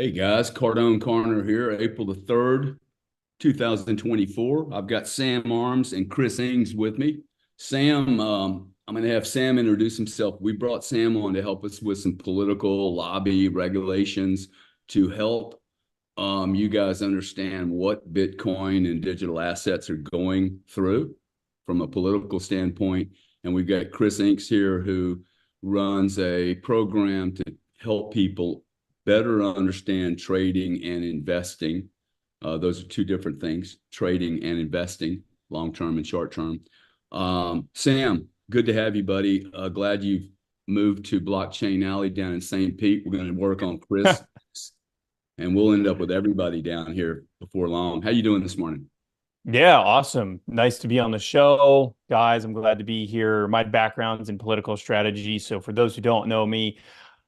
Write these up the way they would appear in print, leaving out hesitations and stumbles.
Hey guys, Cardone Corner here, April the 3rd, 2024. I've got Sam Arms and Chris Ings with me. I'm going to have Sam introduce himself. We brought Sam on to help us with some political lobby regulations to help you guys understand what Bitcoin and digital assets are going through from a political standpoint. And we've got Chris Inks here who runs a program to help people better understand trading and investing. Those are two different things, trading and investing, long term and short term. Sam, good to have you, buddy. Glad you've moved to Blockchain Alley down in St. Pete. We're going to work on Chris, and we'll end up with everybody down here before long. How you doing this morning? Yeah, awesome. Nice to be on the show. Guys, I'm glad to be here. My background's in political strategy. So for those who don't know me,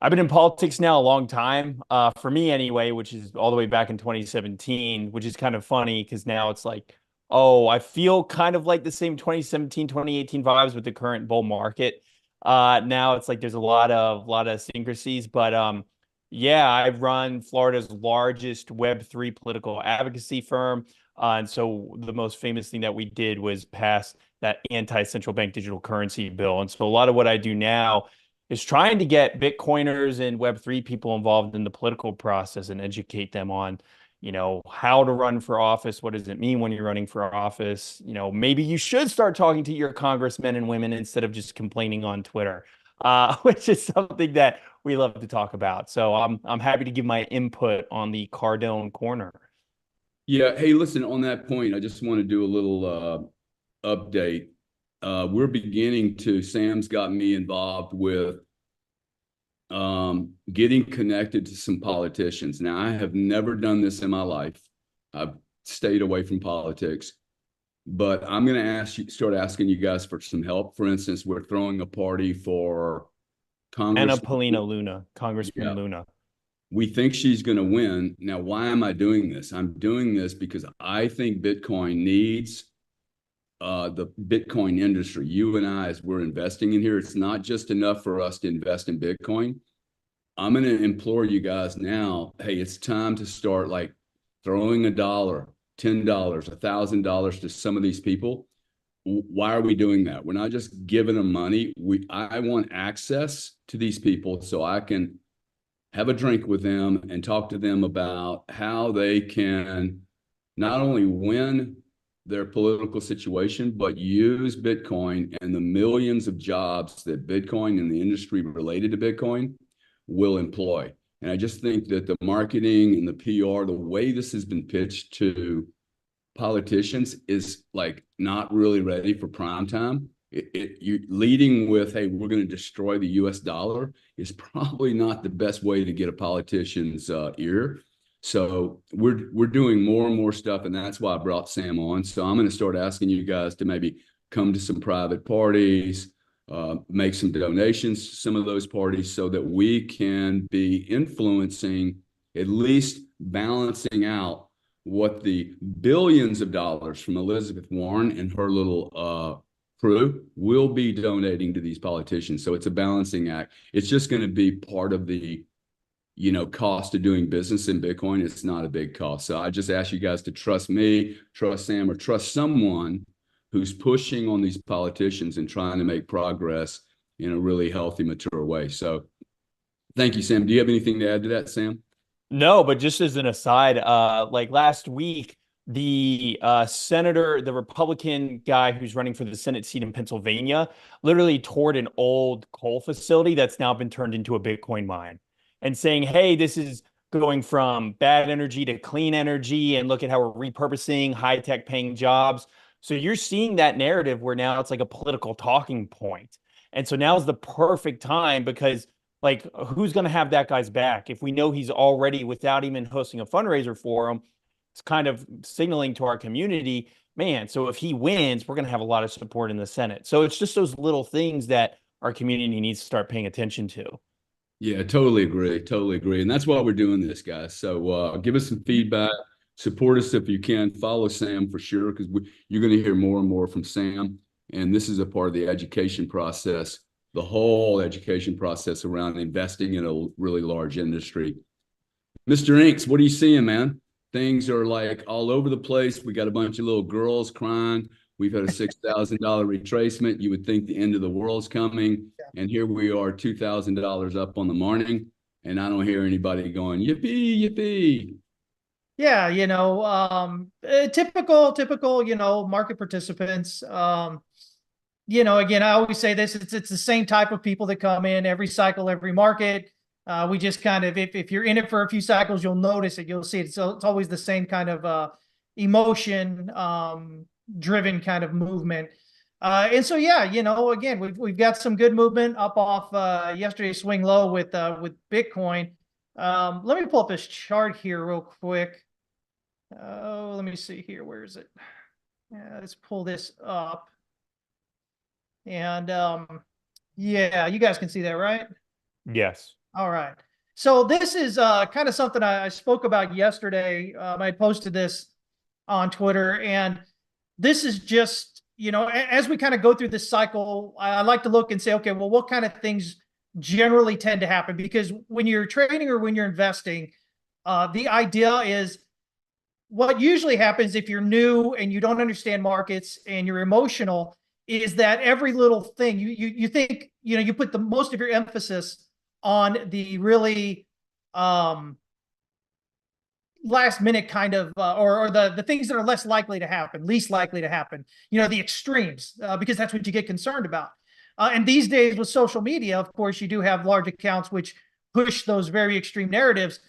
I've been in politics now a long time. For me anyway, which is all the way back in 2017, which is kind of funny because now it's like, oh, I feel kind of like the same 2017, 2018 vibes with the current bull market. Now it's like there's a lot of syncrasies, but yeah, I run Florida's largest Web3 political advocacy firm. And so the most famous thing that we did was pass that anti-central bank digital currency bill. And so a lot of what I do now is trying to get Bitcoiners and Web3 people involved in the political process and educate them on, how to run for office. What does it mean when you're running for office? Maybe you should start talking to your congressmen and women instead of just complaining on Twitter, which is something that we love to talk about. So I'm happy to give my input on the Cardone corner. Yeah. Hey, listen, on that point, I just want to do a little update. We're beginning to, Sam's got me involved with getting connected to some politicians. Now, I have never done this in my life. I've stayed away from politics, but I'm going to start asking you guys for some help. For instance, we're throwing a party for Anna Congress. Polina Luna, Yeah, Congressman Luna. we think she's going to win. Now, why am I doing this? I'm doing this because I think Bitcoin needs the Bitcoin industry. You and I, as we're investing in here, it's not just enough for us to invest in Bitcoin. I'm going to implore you guys now. Hey, it's time to start like throwing a dollar, $10, $1,000 to some of these people. Why are we doing that? We're not just giving them money. I want access to these people so I can have a drink with them and talk to them about how they can not only win their political situation, but use Bitcoin and the millions of jobs that Bitcoin and the industry related to Bitcoin will employ. And I just think that the marketing and the PR, the way this has been pitched to politicians is like not really ready for prime time. You leading with, hey, we're going to destroy the US dollar is probably not the best way to get a politician's ear. So we're doing more and more stuff, and that's why I brought Sam on. So I'm going to start asking you guys to maybe come to some private parties, make some donations to some of those parties so that we can be influencing, at least balancing out what the billions of dollars from Elizabeth Warren and her little crew will be donating to these politicians. So it's a balancing act. It's just going to be part of the cost of doing business in Bitcoin. It's not a big cost. So I just ask you guys to trust me, trust Sam, or trust someone who's pushing on these politicians and trying to make progress in a really healthy, mature way. So thank you, Sam. Do you have anything to add to that, Sam? No, but just as an aside, like last week, the senator, the Republican guy who's running for the Senate seat in Pennsylvania, literally toured an old coal facility that's now been turned into a Bitcoin mine and saying, hey, this is going from bad energy to clean energy, and look at how we're repurposing high-tech paying jobs. So you're seeing that narrative where now it's like a political talking point. And so now is the perfect time because like who's going to have that guy's back if we know he's already, without even hosting a fundraiser for him, it's kind of signaling to our community, man, so if he wins, we're going to have a lot of support in the Senate. So it's just those little things that our community needs to start paying attention to. Yeah, totally agree. Totally agree. And that's why we're doing this, guys. So give us some feedback. Support us if you can. Follow Sam for sure, because you're going to hear more and more from Sam. And this is a part of the education process, the whole education process around investing in a really large industry. Mr. Inks, what are you seeing, man? Things are like all over the place. We got a bunch of little girls crying. We've had a $6,000 retracement. You would think the end of the world's coming. And here we are, $2,000 up on the morning. And I don't hear anybody going, yippee, yippee. Yeah, typical, market participants. Again, I always say this, it's the same type of people that come in every cycle, every market. We just kind of, if you're in it for a few cycles, you'll notice it, you'll see it. So it's always the same kind of emotion driven kind of movement. And so, yeah, again, we've got some good movement up off yesterday's swing low with Bitcoin. Let me pull up this chart here real quick. Oh, let me see here. Where is it? Yeah, let's pull this up. And yeah, you guys can see that, right? Yes. All right. So this is kind of something I spoke about yesterday. I posted this on Twitter, and this is just, as we kind of go through this cycle, I like to look and say, okay, well, what kind of things generally tend to happen? Because when you're trading or when you're investing, the idea is what usually happens if you're new and you don't understand markets and you're emotional is that every little thing you think, you put the most of your emphasis on the really last minute kind of or the things that are less likely to happen, least likely to happen, the extremes, because that's what you get concerned about. And these days with social media, of course, you do have large accounts which push those very extreme narratives.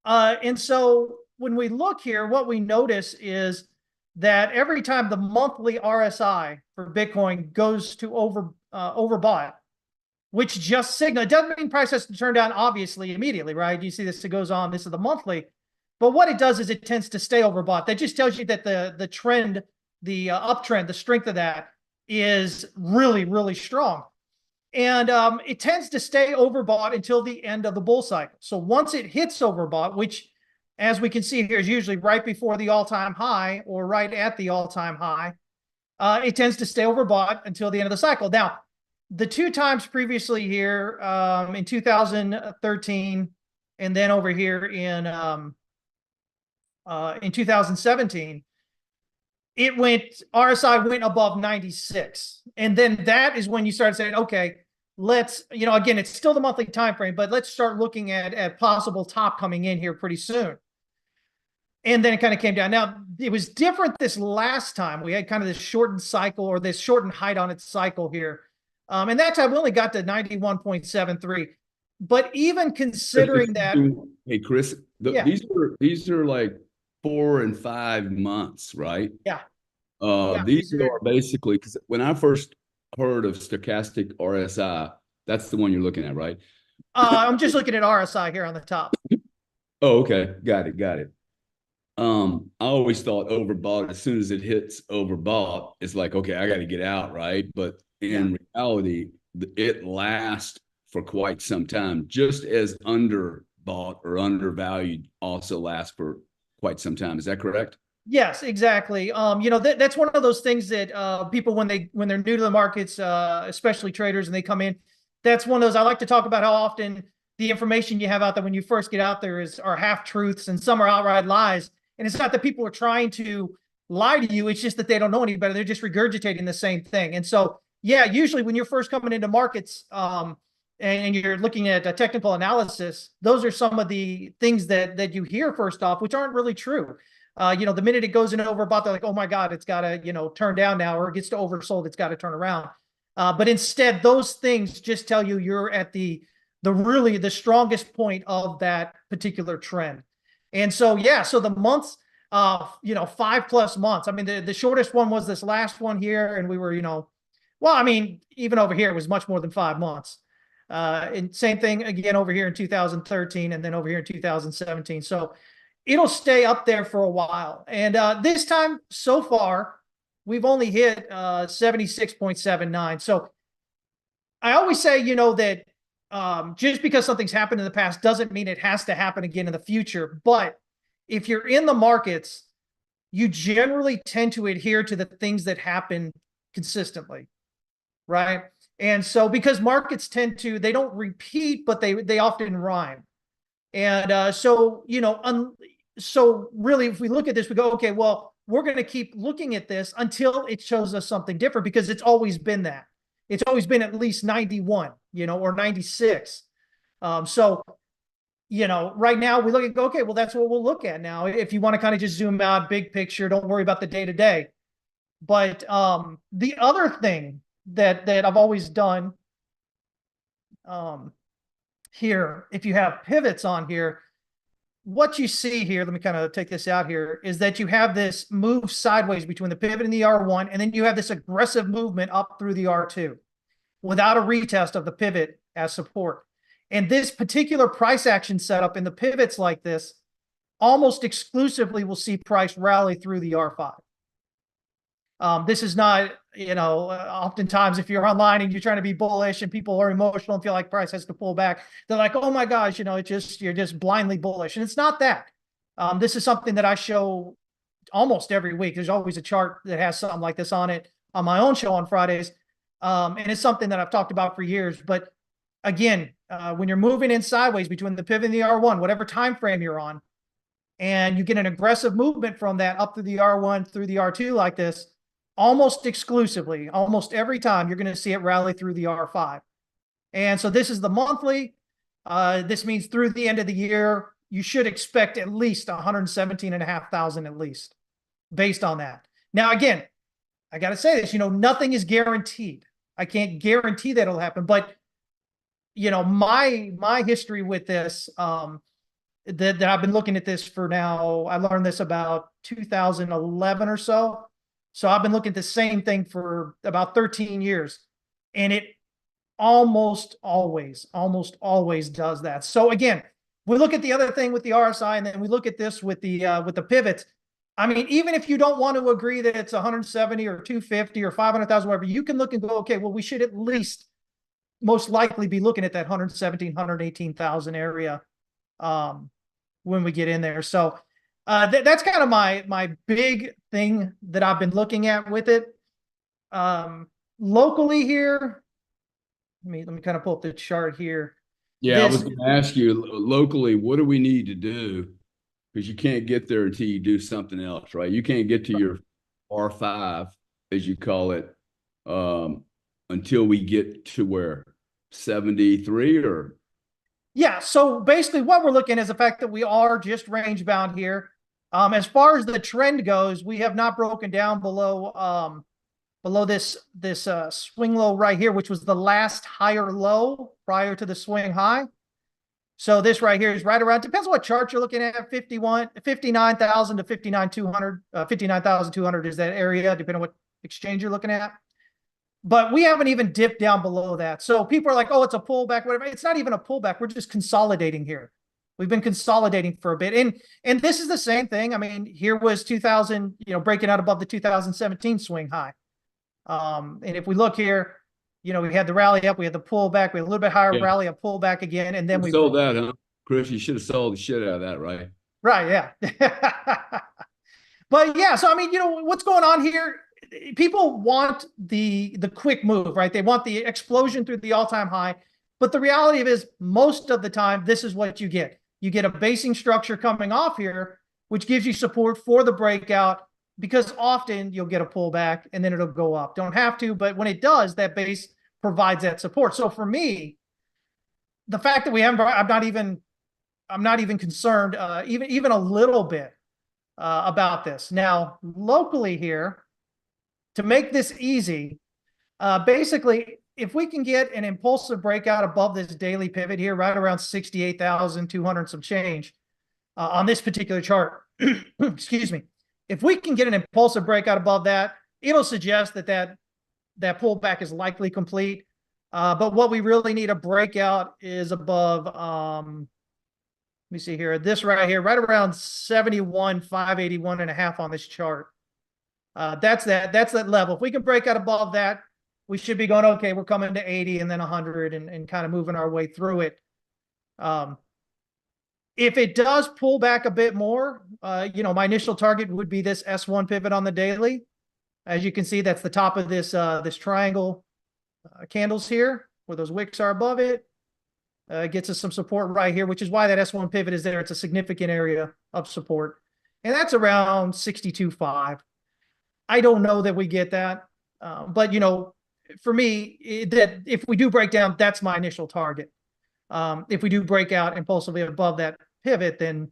And so when we look here, what we notice is that every time the monthly RSI for Bitcoin goes to overbought, which just signal, it doesn't mean price has to turn down obviously immediately, right? You see this, it goes on, this is the monthly, but what it does is it tends to stay overbought. That just tells you that the trend, the uptrend, the strength of that is really, really strong. And it tends to stay overbought until the end of the bull cycle. So once it hits overbought, which as we can see here is usually right before the all-time high or right at the all-time high, it tends to stay overbought until the end of the cycle. Now, the two times previously here in 2013 and then over here in 2017, RSI went above 96. And then that is when you start saying, okay, let's, again, it's still the monthly time frame, but let's start looking at possible top coming in here pretty soon. And then it kind of came down. Now, it was different this last time. We had kind of this shortened cycle or this shortened height on its cycle here. And that time we only got to 91.73. But even considering that. Hey, Chris, yeah. these are like 4 and 5 months, right? Yeah. These are basically, because when I first heard of stochastic RSI, that's the one you're looking at, right? I'm just looking at RSI here on the top. Oh, okay. Got it. I always thought overbought, as soon as it hits overbought, it's like, okay, I got to get out, right? But in reality, it lasts for quite some time, just as underbought or undervalued also lasts for quite some time. Is that correct? Yes, exactly. That's one of those things that people, when they're new to the markets, especially traders, and they come in, that's one of those. I like to talk about how often the information you have out there when you first get out there are half truths and some are outright lies. And it's not that people are trying to lie to you. It's just that they don't know any better. They're just regurgitating the same thing. And so, yeah, usually when you're first coming into markets and you're looking at a technical analysis, those are some of the things that you hear first off, which aren't really true. The minute it goes in overbought, they're like, oh my God, it's got to, turn down now, or it gets to oversold, it's got to turn around. But instead, those things just tell you you're at the really the strongest point of that particular trend. And so, yeah, so the months, 5+ months. I mean, the shortest one was this last one here. And we were, well, I mean, even over here, it was much more than 5 months. And same thing again over here in 2013 and then over here in 2017. So it'll stay up there for a while. And this time so far, we've only hit 76.79. So I always say, that just because something's happened in the past doesn't mean it has to happen again in the future. But if you're in the markets, you generally tend to adhere to the things that happen consistently, right? And so because markets they don't repeat, but they often rhyme. And so, so really, if we look at this, we go, okay, well, we're going to keep looking at this until it shows us something different, because it's always been that. It's always been at least 91, or 96. So, right now we look at, okay, well, that's what we'll look at now. If you want to kind of just zoom out, big picture, don't worry about the day to day. But the other thing that I've always done here, if you have pivots on here, what you see here, let me kind of take this out here, is that you have this move sideways between the pivot and the R1, and then you have this aggressive movement up through the R2 without a retest of the pivot as support. And this particular price action setup in the pivots like this almost exclusively will see price rally through the R5. This is not, oftentimes if you're online and you're trying to be bullish and people are emotional and feel like price has to pull back, they're like, oh my gosh, you're just blindly bullish. And it's not that. This is something that I show almost every week. There's always a chart that has something like this on it on my own show on Fridays. And it's something that I've talked about for years. But again, when you're moving in sideways between the pivot and the R1, whatever time frame you're on, and you get an aggressive movement from that up through the R1 through the R2 like this, almost exclusively, almost every time, you're going to see it rally through the R5. And so this is the monthly. This means through the end of the year, you should expect at least 117,500 at least based on that. Now, again, I got to say this, nothing is guaranteed. I can't guarantee that it'll happen, but my history with this, that I've been looking at this for now, I learned this about 2011 or so. So I've been looking at the same thing for about 13 years, and it almost always does that. So again, we look at the other thing with the RSI, and then we look at this with the pivots. I mean, even if you don't want to agree that it's 170 or 250 or 500,000, whatever, you can look and go, okay, well, we should at least most likely be looking at that 117, 118,000 area when we get in there. So that's kind of my big thing that I've been looking at with it. Locally here, let me kind of pull up the chart here. Yeah, I was going to ask you locally, what do we need to do? Because you can't get there until you do something else, right? You can't get to your R5, as you call it, until we get to where 73 or. Yeah, so basically what we're looking at is the fact that we are just range bound here. As far as the trend goes, we have not broken down below this swing low right here, which was the last higher low prior to the swing high. So this right here is right around, depends on what chart you're looking at, 59,000 to 59,200. 59,200 is that area, depending on what exchange you're looking at. But we haven't even dipped down below that. So people are like, oh, it's a pullback, whatever. It's not even a pullback. We're just consolidating here. We've been consolidating for a bit. And this is the same thing. I mean, here was 2000, breaking out above the 2017 swing high. And if we look here, we had the rally up, we had the pullback, we had a little bit higher rally, a pullback again, and then we sold that, huh? Chris, you should have sold the shit out of that, right? Right, yeah. But yeah, so I mean, what's going on here? People want the quick move, right? They want the explosion through the all-time high. But the reality of it is, most of the time, this is what you get. You get a basing structure coming off here, which gives you support for the breakout, because often you'll get a pullback and then it'll go up. Don't have to, but when it does, that base provides that support. So for me, the fact that we haven't, I'm not even concerned, even a little bit about this. Now, locally here, to make this easy, basically, if we can get an impulsive breakout above this daily pivot here, right around 68,200 some change on this particular chart, excuse me, if we can get an impulsive breakout above that, it'll suggest that pullback is likely complete. But what we really need a breakout is above, let me see here, this right here, right around 71,581.5 on this chart. That's that level. If we can break out above that, we should be going, okay, we're coming to 80 and then 100 and kind of moving our way through it. If it does pull back a bit more, my initial target would be this S1 pivot on the daily. As you can see, that's the top of this this triangle candles here, where those wicks are above it. Gets us some support right here, which is why that S1 pivot is there. It's a significant area of support. And that's around 62.5. I don't know that we get that. But, for me, that if we do break down, that's my initial target. If we do break out impulsively above that pivot, then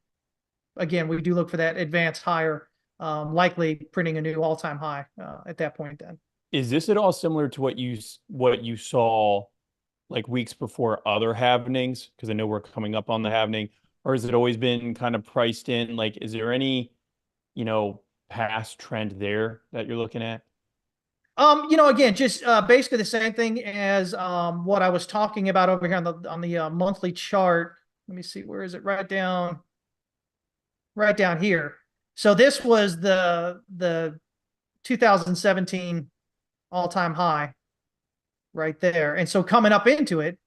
again, we do look for that advanced higher, likely printing a new all-time high at that point then. Is this at all similar to what you saw like weeks before other halvenings? Because I know we're coming up on the halvening, or has it always been kind of priced in? Like, is there any, past trend there that you're looking at? Again, just basically the same thing as what I was talking about over here on the monthly chart. Let me see, where is it? Right down here. So this was the 2017 all-time high right there. And so coming up into it,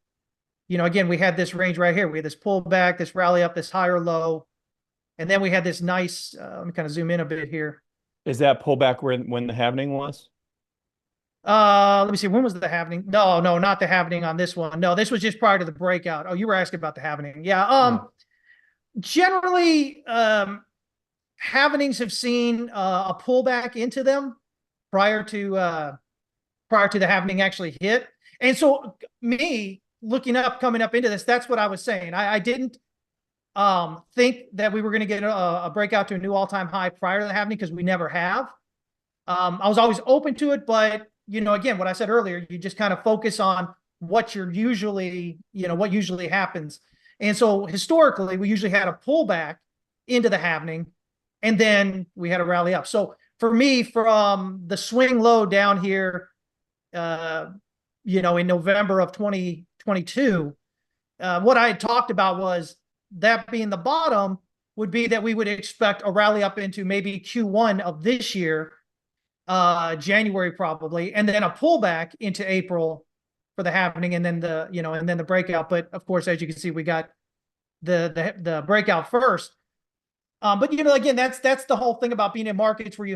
again, we had this range right here. We had this pullback, this rally up, this higher low. And then we had this nice, let me kind of zoom in a bit here. Is that pullback when the halvening was? Let me see. When was the halvening? No, not the halvening on this one. No, this was just prior to the breakout. Oh, you were asking about the halvening. Yeah. Generally, halvenings have seen a pullback into them prior to the halvening actually hit. And so me coming up into this, that's what I was saying. I didn't think that we were going to get a breakout to a new all-time high prior to the halvening, because we never have. I was always open to it, but again, what I said earlier, you just kind of focus on what usually happens. And so historically, we usually had a pullback into the halvening, and then we had a rally up. So for me, from the swing low down here, in November of 2022, what I had talked about was that being the bottom would be that we would expect a rally up into maybe Q1 of this year, January probably, and then a pullback into April for the halvening, and then the breakout. But of course, as you can see, we got the breakout first. But again, that's the whole thing about being in markets where you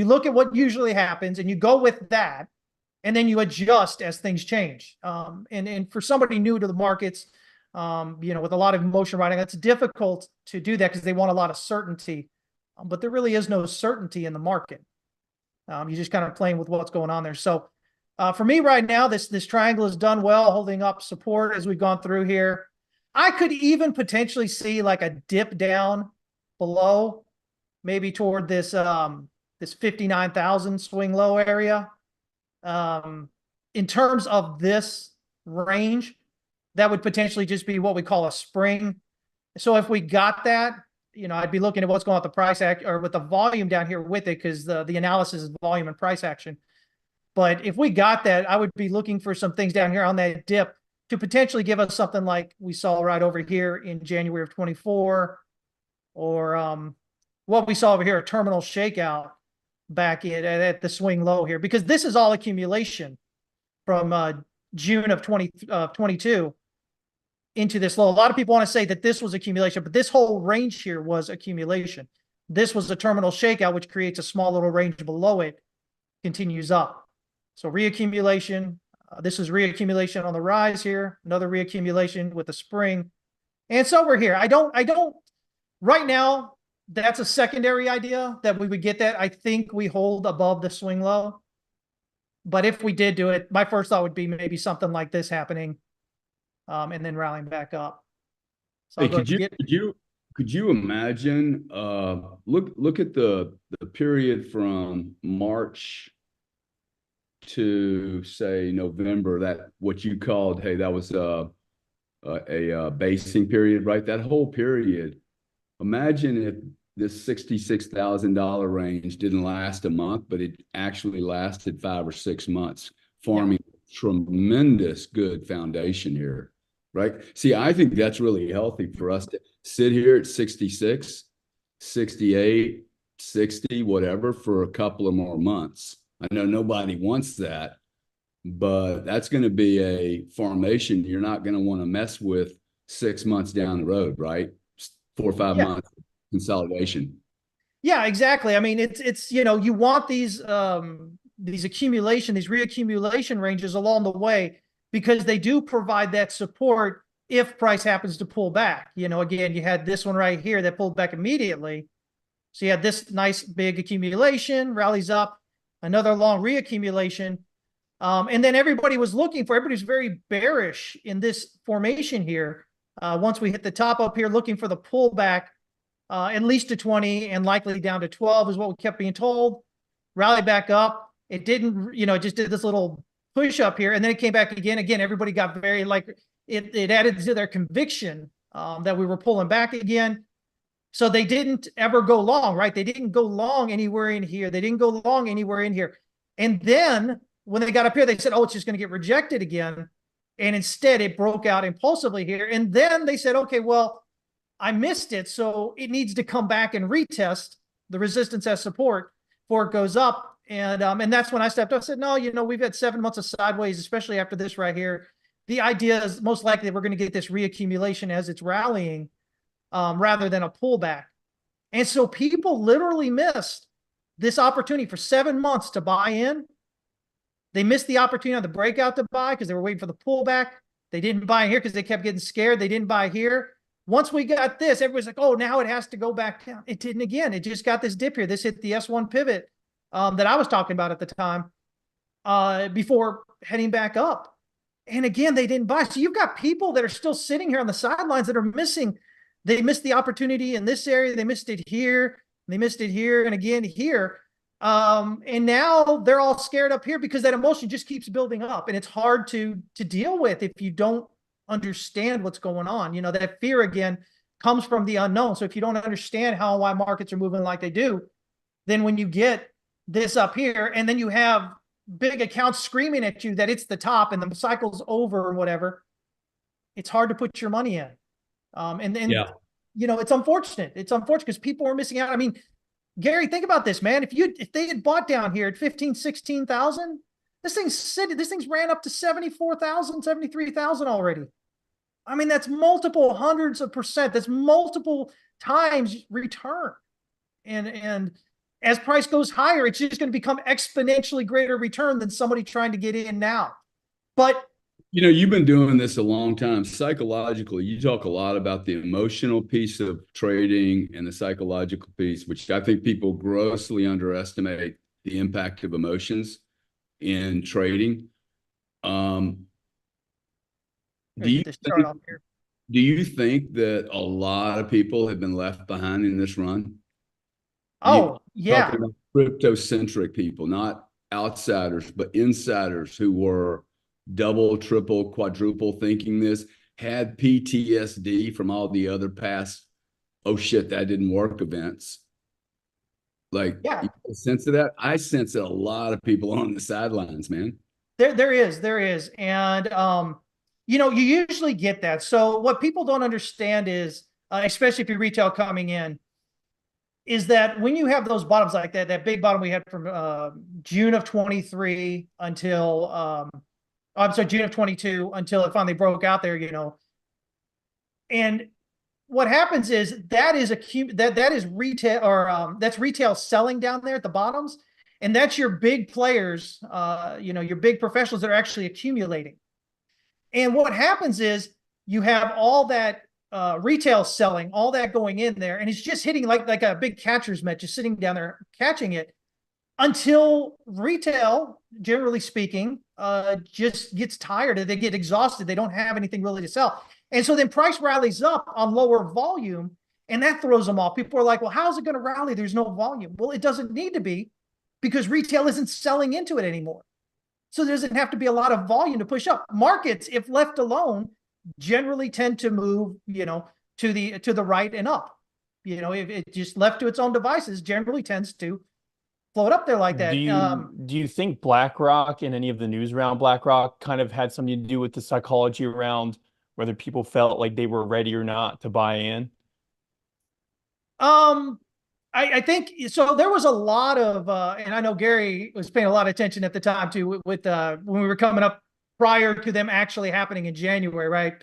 look at what usually happens and you go with that, and then you adjust as things change. And for somebody new to the markets, with a lot of emotion riding, that's difficult to do that because they want a lot of certainty. But there really is no certainty in the market. You're just kind of playing with what's going on there. So for me right now, this triangle has done well, holding up support as we've gone through here. I could even potentially see like a dip down below, maybe toward this 59,000 swing low area. In terms of this range, that would potentially just be what we call a spring. So if we got that, I'd be looking at what's going on with the price act or with the volume down here with it, because the analysis is volume and price action. But if we got that, I would be looking for some things down here on that dip to potentially give us something like we saw right over here in January of 24, or what we saw over here, a terminal shakeout back at the swing low here, because this is all accumulation from June of 22 into this low. A lot of people want to say that this was accumulation, but this whole range here was accumulation. This was a terminal shakeout, which creates a small little range below it, continues up. So reaccumulation. This is reaccumulation on the rise here, another reaccumulation with a spring. And so we're here. I don't, right now, that's a secondary idea that we would get that. I think we hold above the swing low. But if we did do it, my first thought would be maybe something like this happening, and then rallying back up. So hey, could you imagine, look at the period from March to say November, that what you called, hey, that was a basing period, right? That whole period. Imagine if this $66,000 range didn't last a month, but it actually lasted 5 or 6 months, forming tremendous good foundation here, right? See, I think that's really healthy for us to sit here at 66, 68, 60, whatever, for a couple of more months. I know nobody wants that, but that's going to be a formation you're not going to want to mess with 6 months down the road, right? 4 or 5 months consolidation. Yeah, exactly. I mean, it's you want these reaccumulation ranges along the way, because they do provide that support if price happens to pull back. Again, you had this one right here that pulled back immediately. So you had this nice big accumulation, rallies up, another long reaccumulation. And then everybody was very bearish in this formation here. Once we hit the top up here, looking for the pullback, at least to 20 and likely down to 12 is what we kept being told. Rally back up. It didn't, it just did this little push up here, and then it came back again. Again, everybody got very it added to their conviction that we were pulling back again. So they didn't ever go long, right? They didn't go long anywhere in here. They didn't go long anywhere in here. And then when they got up here, they said, oh, it's just going to get rejected again. And instead it broke out impulsively here. And then they said, okay, well, I missed it. So it needs to come back and retest the resistance as support before it goes up. And that's when I stepped up. I said, no, we've had 7 months of sideways, especially after this right here. The idea is most likely we're going to get this reaccumulation as it's rallying, rather than a pullback. And so people literally missed this opportunity for 7 months to buy in. They missed the opportunity on the breakout to buy because they were waiting for the pullback. They didn't buy here because they kept getting scared. They didn't buy here. Once we got this, everybody's like, oh, now it has to go back down. It didn't again. It just got this dip here. This hit the S1 pivot that I was talking about at the time before heading back up. And again, they didn't buy. So you've got people that are still sitting here on the sidelines that are missing. They missed the opportunity in this area. They missed it here. They missed it here and again here. And now they're all scared up here because that emotion just keeps building up. And it's hard to deal with if you don't understand what's going on. That fear again comes from the unknown. So if you don't understand how and why markets are moving like they do, then when you get this up here and then you have big accounts screaming at you that it's the top and the cycle's over or whatever, it's hard to put your money in. And then, Yeah. It's unfortunate. It's unfortunate because people are missing out. I mean, Gary, think about this, man. If they had bought down here at 15, 16,000, this thing's ran up to 74,000, 73,000 already. I mean, that's multiple hundreds of percent. That's multiple times return. And as price goes higher, it's just going to become exponentially greater return than somebody trying to get in now. But you've been doing this a long time. Psychologically, you talk a lot about the emotional piece of trading and the psychological piece, which I think people grossly underestimate the impact of emotions in trading. Do you think that a lot of people have been left behind in this run? Oh, yeah. Talking about crypto-centric people, not outsiders, but insiders who were double, triple, quadruple thinking this, had PTSD from all the other past, oh shit, that didn't work events. Like, yeah. You get a sense of that? I sense that a lot of people on the sidelines, man. There is. And, you usually get that. So what people don't understand is, especially if you're retail coming in, is that when you have those bottoms like that big bottom we had from June of 23 until, I'm sorry, June of 22 until it finally broke out there, and what happens is that is retail or that's retail selling down there at the bottoms. And that's your big players, your big professionals that are actually accumulating. And what happens is you have all that retail selling, all that going in there, and it's just hitting like a big catcher's mitt, just sitting down there catching it until retail, generally speaking, just gets tired. They get exhausted. They don't have anything really to sell. And so then price rallies up on lower volume, and that throws them off. People are like, well, how's it going to rally? There's no volume. Well, it doesn't need to be because retail isn't selling into it anymore. So there doesn't have to be a lot of volume to push up. Markets, if left alone, generally tend to move, to the right and up. If it just left to its own devices, generally tends to float up there like that. Do you think BlackRock and any of the news around BlackRock kind of had something to do with the psychology around whether people felt like they were ready or not to buy in? I think so. There was a lot of, and I know Gary was paying a lot of attention at the time too, with when we were coming up prior to them actually happening in January, right?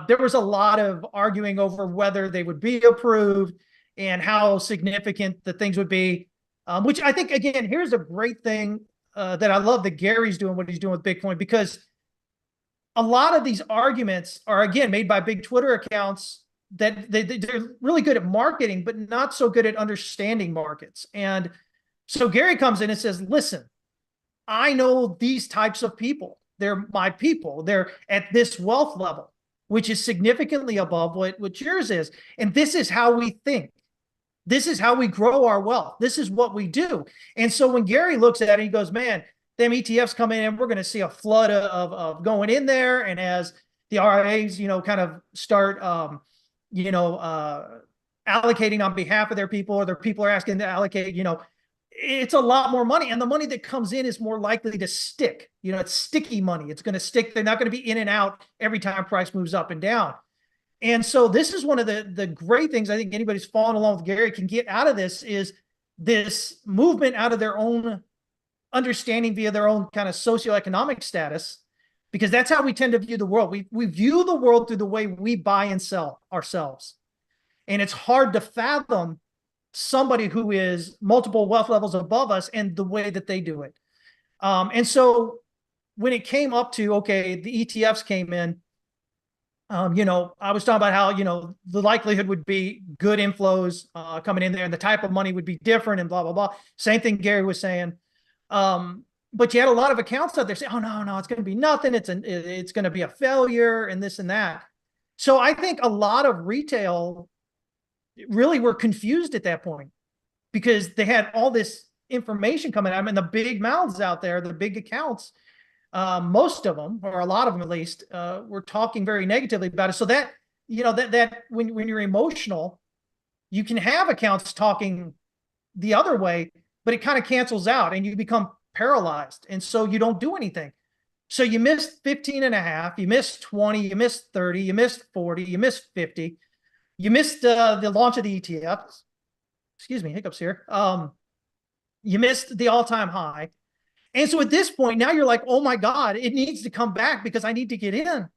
There was a lot of arguing over whether they would be approved and how significant the things would be. Which I think, again, here's a great thing that I love that Gary's doing what he's doing with Bitcoin, because a lot of these arguments are, again, made by big Twitter accounts that they're really good at marketing, but not so good at understanding markets. And so Gary comes in and says, listen, I know these types of people. They're my people. They're at this wealth level, which is significantly above what yours is. And this is how we think. This is how we grow our wealth. This is what we do. And so when Gary looks at it, he goes, man, them ETFs come in and we're going to see a flood of going in there. And as the RIAs, kind of start, allocating on behalf of their people, or their people are asking to allocate, it's a lot more money. And the money that comes in is more likely to stick. It's sticky money. It's going to stick. They're not going to be in and out every time price moves up and down. And so this is one of the great things I think anybody who's following along with Gary can get out of this, is this movement out of their own understanding via their own kind of socioeconomic status, because that's how we tend to view the world. We view the world through the way we buy and sell ourselves. And it's hard to fathom somebody who is multiple wealth levels above us and the way that they do it. And so when it came up to, okay, the ETFs came in, I was talking about how, the likelihood would be good inflows coming in there, and the type of money would be different and blah, blah, blah. Same thing Gary was saying. But you had a lot of accounts out there say, oh, no, it's going to be nothing. It's going to be a failure and this and that. So I think a lot of retail really were confused at that point, because they had all this information coming at them, and the big mouths out there, the big accounts, most of them, or a lot of them at least, were talking very negatively about it. So that, that when you're emotional, you can have accounts talking the other way, but it kind of cancels out and you become paralyzed. And so you don't do anything. So you missed 15 and a half, you missed 20, you missed 30, you missed 40, you missed 50, you missed the launch of the ETFs. Excuse me, hiccups here. You missed the all-time high. And so at this point, now you're like, oh my God, it needs to come back because I need to get in.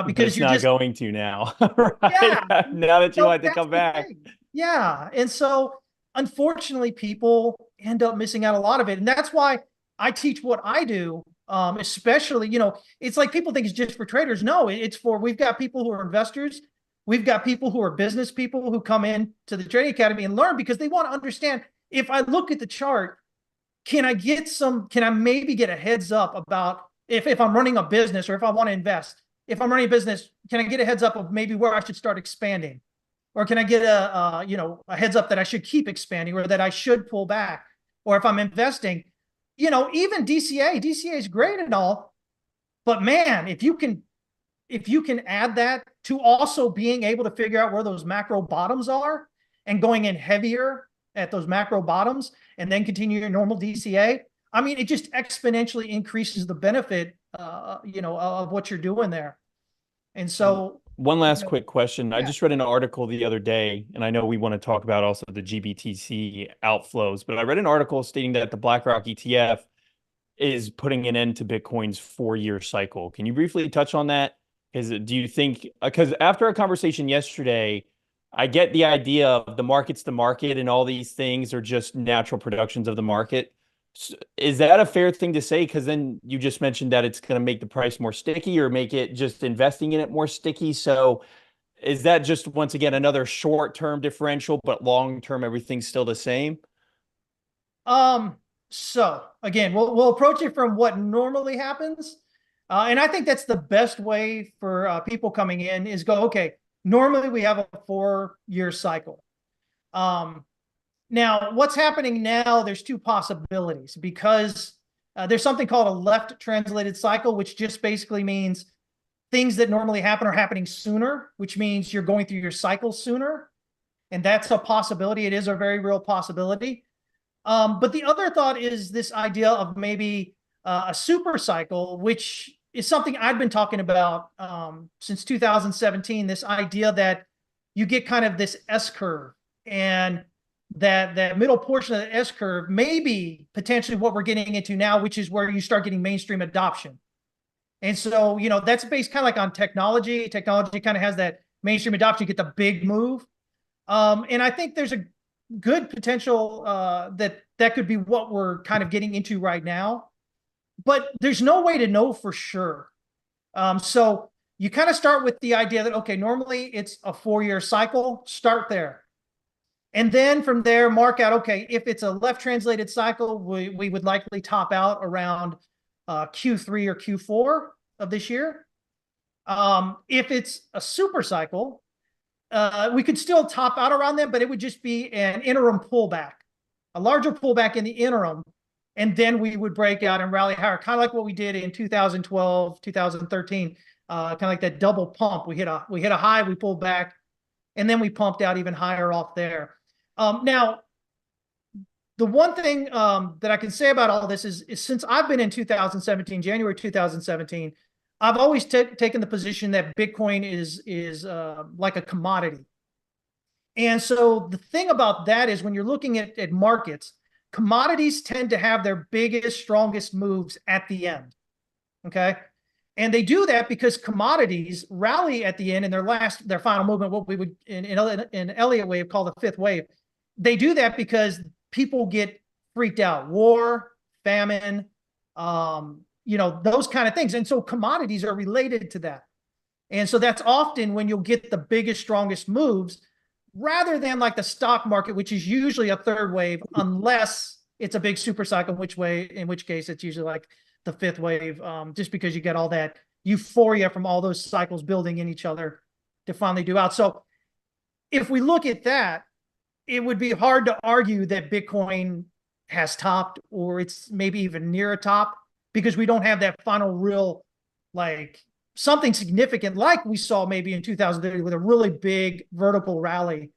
Because you're not going to now, right? Yeah, now that you want to come back. Yeah. And so unfortunately, people end up missing out a lot of it. And that's why I teach what I do. Especially, it's like people think it's just for traders. No, we've got people who are investors. We've got people who are business people who come in to the Trading Academy and learn, because they want to understand, if I look at the chart, can I maybe get a heads up about if I'm running a business, or if I want to invest? If I'm running a business, can I get a heads up of maybe where I should start expanding? Or can I get a heads up that I should keep expanding, or that I should pull back? Or if I'm investing, even DCA is great and all, but man, if you can add that to also being able to figure out where those macro bottoms are and going in heavier at those macro bottoms and then continue your normal DCA, I mean, it just exponentially increases the benefit, of what you're doing there. And so one last quick question. Yeah. I just read an article the other day, and I know we want to talk about also the GBTC outflows, but I read an article stating that the BlackRock ETF is putting an end to Bitcoin's 4-year cycle. Can you briefly touch on that? Do you think, because after a conversation yesterday, I get the idea of the market's the market and all these things are just natural productions of the market. Is that a fair thing to say? Because then you just mentioned that it's going to make the price more sticky, or make it just investing in it more sticky. So is that just, once again, another short-term differential, but long-term everything's still the same? So again, we'll approach it from what normally happens. And I think that's the best way for people coming in, is go, okay, normally we have a 4-year cycle. Now, what's happening now, there's two possibilities, because there's something called a left translated cycle, which just basically means things that normally happen are happening sooner, which means you're going through your cycle sooner. And that's a possibility. It is a very real possibility. But the other thought is this idea of maybe a super cycle, which is something I've been talking about since 2017, this idea that you get kind of this S curve, and that middle portion of the S curve may be potentially what we're getting into now, which is where you start getting mainstream adoption. And so, that's based kind of like on technology. Technology kind of has that mainstream adoption, you get the big move. And I think there's a good potential that could be what we're kind of getting into right now. But there's no way to know for sure. So you kind of start with the idea that, okay, normally it's a 4-year cycle, start there. And then from there, mark out, okay, if it's a left translated cycle, we would likely top out around Q3 or Q4 of this year. If it's a super cycle, we could still top out around them, but it would just be an interim pullback, a larger pullback in the interim. And then we would break out and rally higher, kind of like what we did in 2012, 2013, kind of like that double pump. We hit a high, we pulled back, and then we pumped out even higher off there. Now, the one thing that I can say about all this is since I've been in 2017, January 2017, I've always taken the position that Bitcoin is like a commodity. And so the thing about that is when you're looking at markets, commodities tend to have their biggest, strongest moves at the end. Okay. And they do that because commodities rally at the end in their final movement, what we would in Elliott wave call the fifth wave. They do that because people get freaked out, war, famine, those kind of things. And so commodities are related to that. And so that's often when you'll get the biggest, strongest moves rather than like the stock market, which is usually a third wave, unless it's a big super cycle, in which case it's usually like the fifth wave, just because you get all that euphoria from all those cycles building in each other to finally do out. So if we look at that, it would be hard to argue that Bitcoin has topped or it's maybe even near a top because we don't have that final real, like something significant like we saw maybe in 2030 with a really big vertical rally,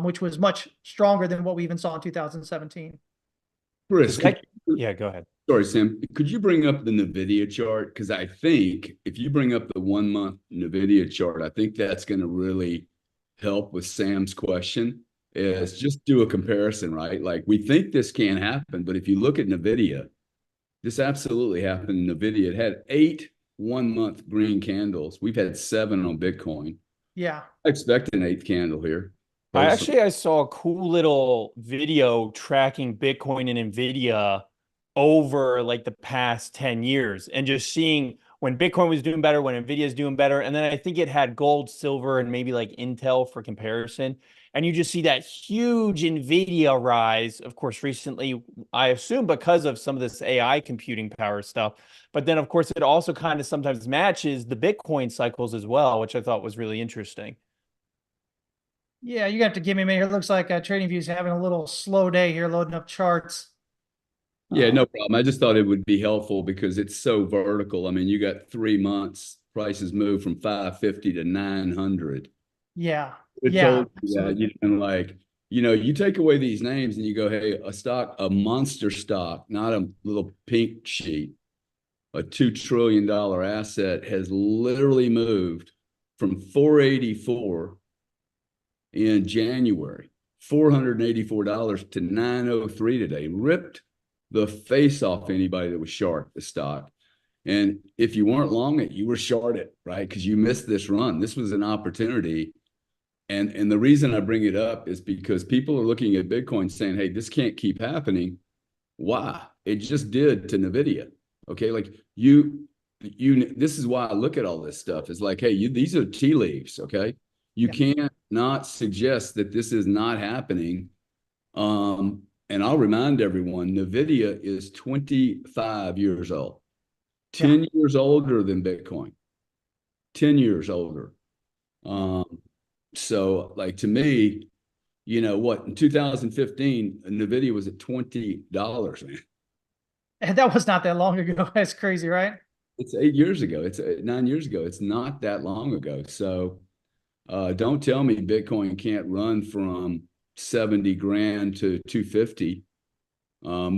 which was much stronger than what we even saw in 2017. Chris, yeah, go ahead. Sorry, Sam. Could you bring up the NVIDIA chart? Because I think if you bring up the 1-month NVIDIA chart, I think that's going to really help with Sam's question. Is just do a comparison, right? Like we think this can't happen, but if you look at NVIDIA, this absolutely happened in NVIDIA. It had 8 1-month green candles. We've had 7 on Bitcoin. Yeah. I expect an 8th candle here. I saw a cool little video tracking Bitcoin and Nvidia over like the past 10 years and just seeing when Bitcoin was doing better, when Nvidia is doing better. And then I think it had gold, silver, and maybe like Intel for comparison. And you just see that huge Nvidia rise, of course, recently, I assume because of some of this AI computing power stuff. But then, of course, it also kind of sometimes matches the Bitcoin cycles as well, which I thought was really interesting. Yeah, you have to give me a minute. It looks like TradingView's having a little slow day here loading up charts. Yeah, no problem. I just thought it would be helpful because it's so vertical. I mean, you got 3 months, prices move from 550 to 900. Yeah. It Yeah. told you that, you take away these names and you go, hey, a monster stock, not a little pink sheet, a $2 trillion asset has literally moved from 484 in January, $484 to 903 today, ripped the face off anybody that was short the stock. And if you weren't long it, you were short it, right? Because you missed this run. This was an opportunity. And the reason I bring it up is because people are looking at Bitcoin saying, hey, this can't keep happening. Why? It just did to NVIDIA. Okay. Like this is why I look at all this stuff. It's like, hey, these are tea leaves. Okay. You can't not suggest that this is not happening. And I'll remind everyone, NVIDIA is 25 years old, 10 years older than Bitcoin, 10 years older. So like to me, in 2015, NVIDIA was at $20, man. And that was not that long ago. That's crazy, right? It's 8 years ago. It's 9 years ago. It's not that long ago. So don't tell me Bitcoin can't run from 70 grand to 250.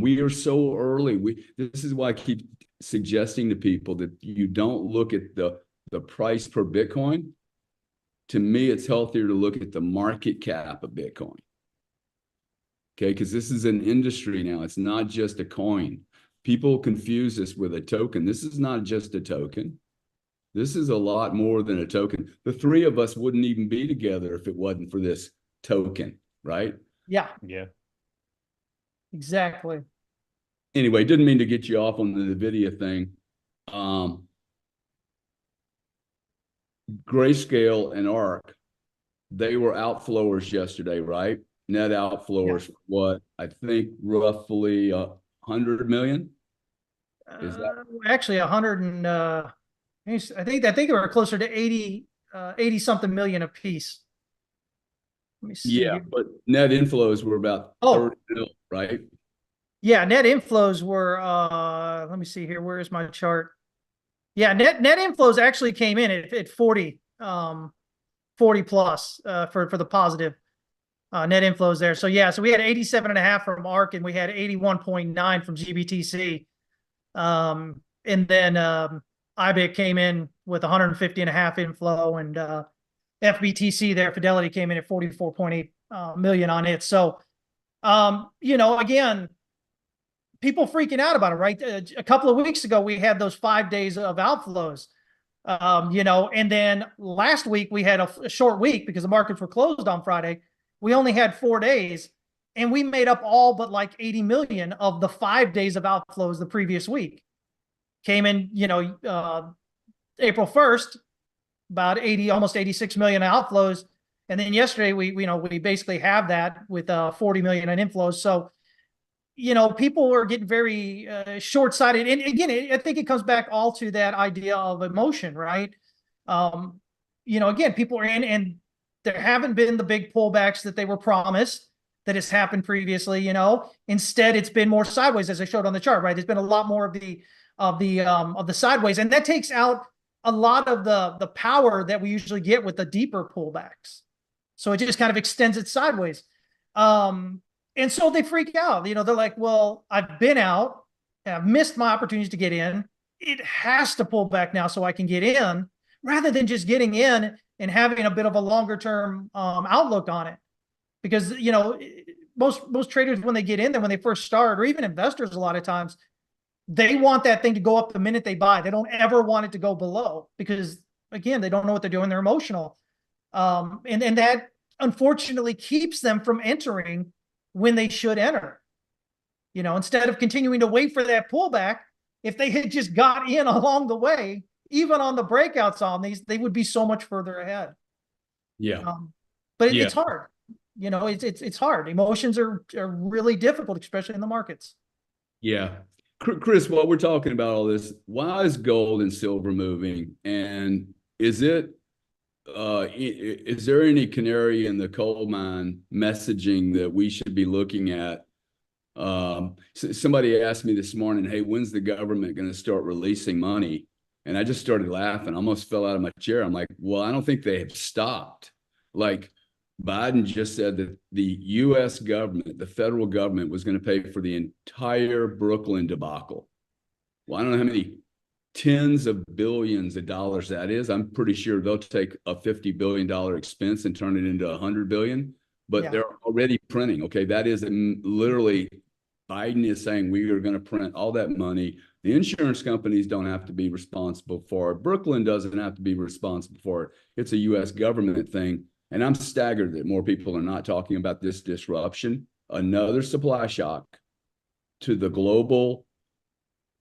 We are so early. This is why I keep suggesting to people that you don't look at the price per Bitcoin. To me, it's healthier to look at the market cap of Bitcoin. Okay, because this is an industry now. It's not just a coin. People confuse this with a token. This is not just a token. This is a lot more than a token. The 3 of us wouldn't even be together if it wasn't for this token, right? Yeah. Yeah. Exactly. Anyway, didn't mean to get you off on the NVIDIA thing. Grayscale and ARC, they were outflowers yesterday, right? Net outflowers, Yeah. what I think roughly 100 million. Is that Actually 100 and I think they were closer to 80 something million a piece. Let me see yeah? here. But net inflows were about Oh, 30 mil, right? yeah, net inflows were let me see here. Where is my chart? Yeah, net inflows actually came in at 40 40 plus for the positive net inflows there. So yeah, so we had 87.5 from ARC and we had 81.9 from GBTC. And then IBIC came in with 150.5 inflow, and FBTC there, Fidelity, came in at 44.8 million on it. So again, people freaking out about it, right? A couple of weeks ago, we had those 5 days of outflows, and then last week we had a short week because the markets were closed on Friday. We only had 4 days, and we made up all but like 80 million of the 5 days of outflows the previous week. Came in, April 1st, about 80, almost 86 million outflows. And then yesterday we basically have that with 40 million in inflows. So, people are getting very short-sighted. And again, I think it comes back all to that idea of emotion, right? Again, people are in, and there haven't been the big pullbacks that they were promised that has happened previously. Instead it's been more sideways, as I showed on the chart, right? There's been a lot more of the sideways, and that takes out a lot of the power that we usually get with the deeper pullbacks. So it just kind of extends it sideways. And so they freak out. They're like, well, I've been out, I've missed my opportunities to get in. It has to pull back now so I can get in, rather than just getting in and having a bit of a longer term outlook on it. Because most traders, when they get in there, when they first start, or even investors, a lot of times they want that thing to go up the minute they buy. They don't ever want it to go below, because again, they don't know what they're doing. They're emotional. And that unfortunately keeps them from entering when they should enter. Instead of continuing to wait for that pullback, if they had just got in along the way, even on the breakouts on these, they would be so much further ahead. Yeah. But Yeah. it's hard. It's hard. Emotions are really difficult, especially in the markets. Yeah. Chris, while we're talking about all this, why is gold and silver moving? And is there any canary in the coal mine messaging that we should be looking at? Somebody asked me this morning, hey, when's the government going to start releasing money? And I just started laughing, almost fell out of my chair. I'm like, well, I don't think they have stopped. Like, Biden just said that the U.S. government, the federal government, was going to pay for the entire Brooklyn debacle. Well, I don't know how many tens of billions of dollars that is. I'm pretty sure they'll take a $50 billion expense and turn it into $100 billion, but they're already printing. Okay. That is literally, Biden is saying we are going to print all that money. The insurance companies don't have to be responsible for it. Brooklyn doesn't have to be responsible for it. It's a U.S. government thing. And I'm staggered that more people are not talking about this disruption, another supply shock to the global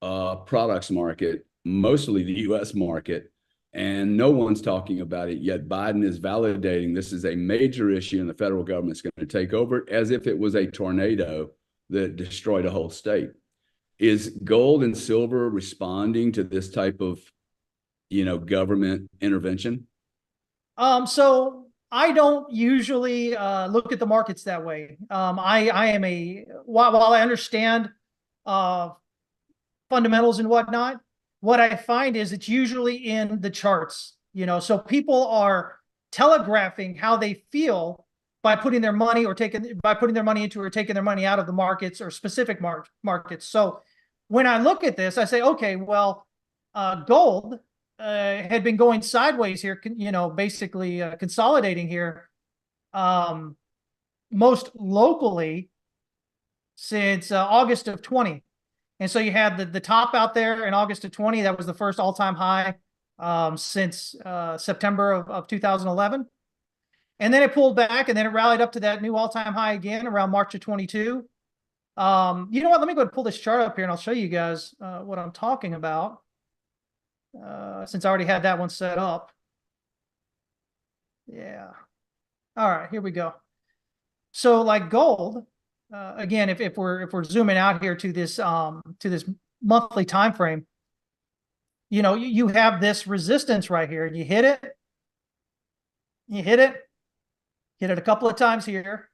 products market, mostly the U.S. market, and no one's talking about it yet. Biden is validating this is a major issue, and the federal government's going to take over it as if it was a tornado that destroyed a whole state. Is gold and silver responding to this type of, government intervention? So I don't usually look at the markets that way. I am while I understand fundamentals and whatnot, what I find is it's usually in the charts. So people are telegraphing how they feel by putting their money into or taking their money out of the markets or specific markets. So when I look at this, I say, okay, well, gold had been going sideways here, basically consolidating here, most locally since August of 20. And so you had the top out there in August of 20. That was the first all-time high since September of 2011. And then it pulled back, and then it rallied up to that new all-time high again around March of 22. You know what? Let me go and pull this chart up here, and I'll show you guys what I'm talking about, since I already had that one set up. Yeah. All right, here we go. So like gold, again, if we're zooming out here to this monthly time frame, you have this resistance right here. You hit it, you hit it, hit it a couple of times here.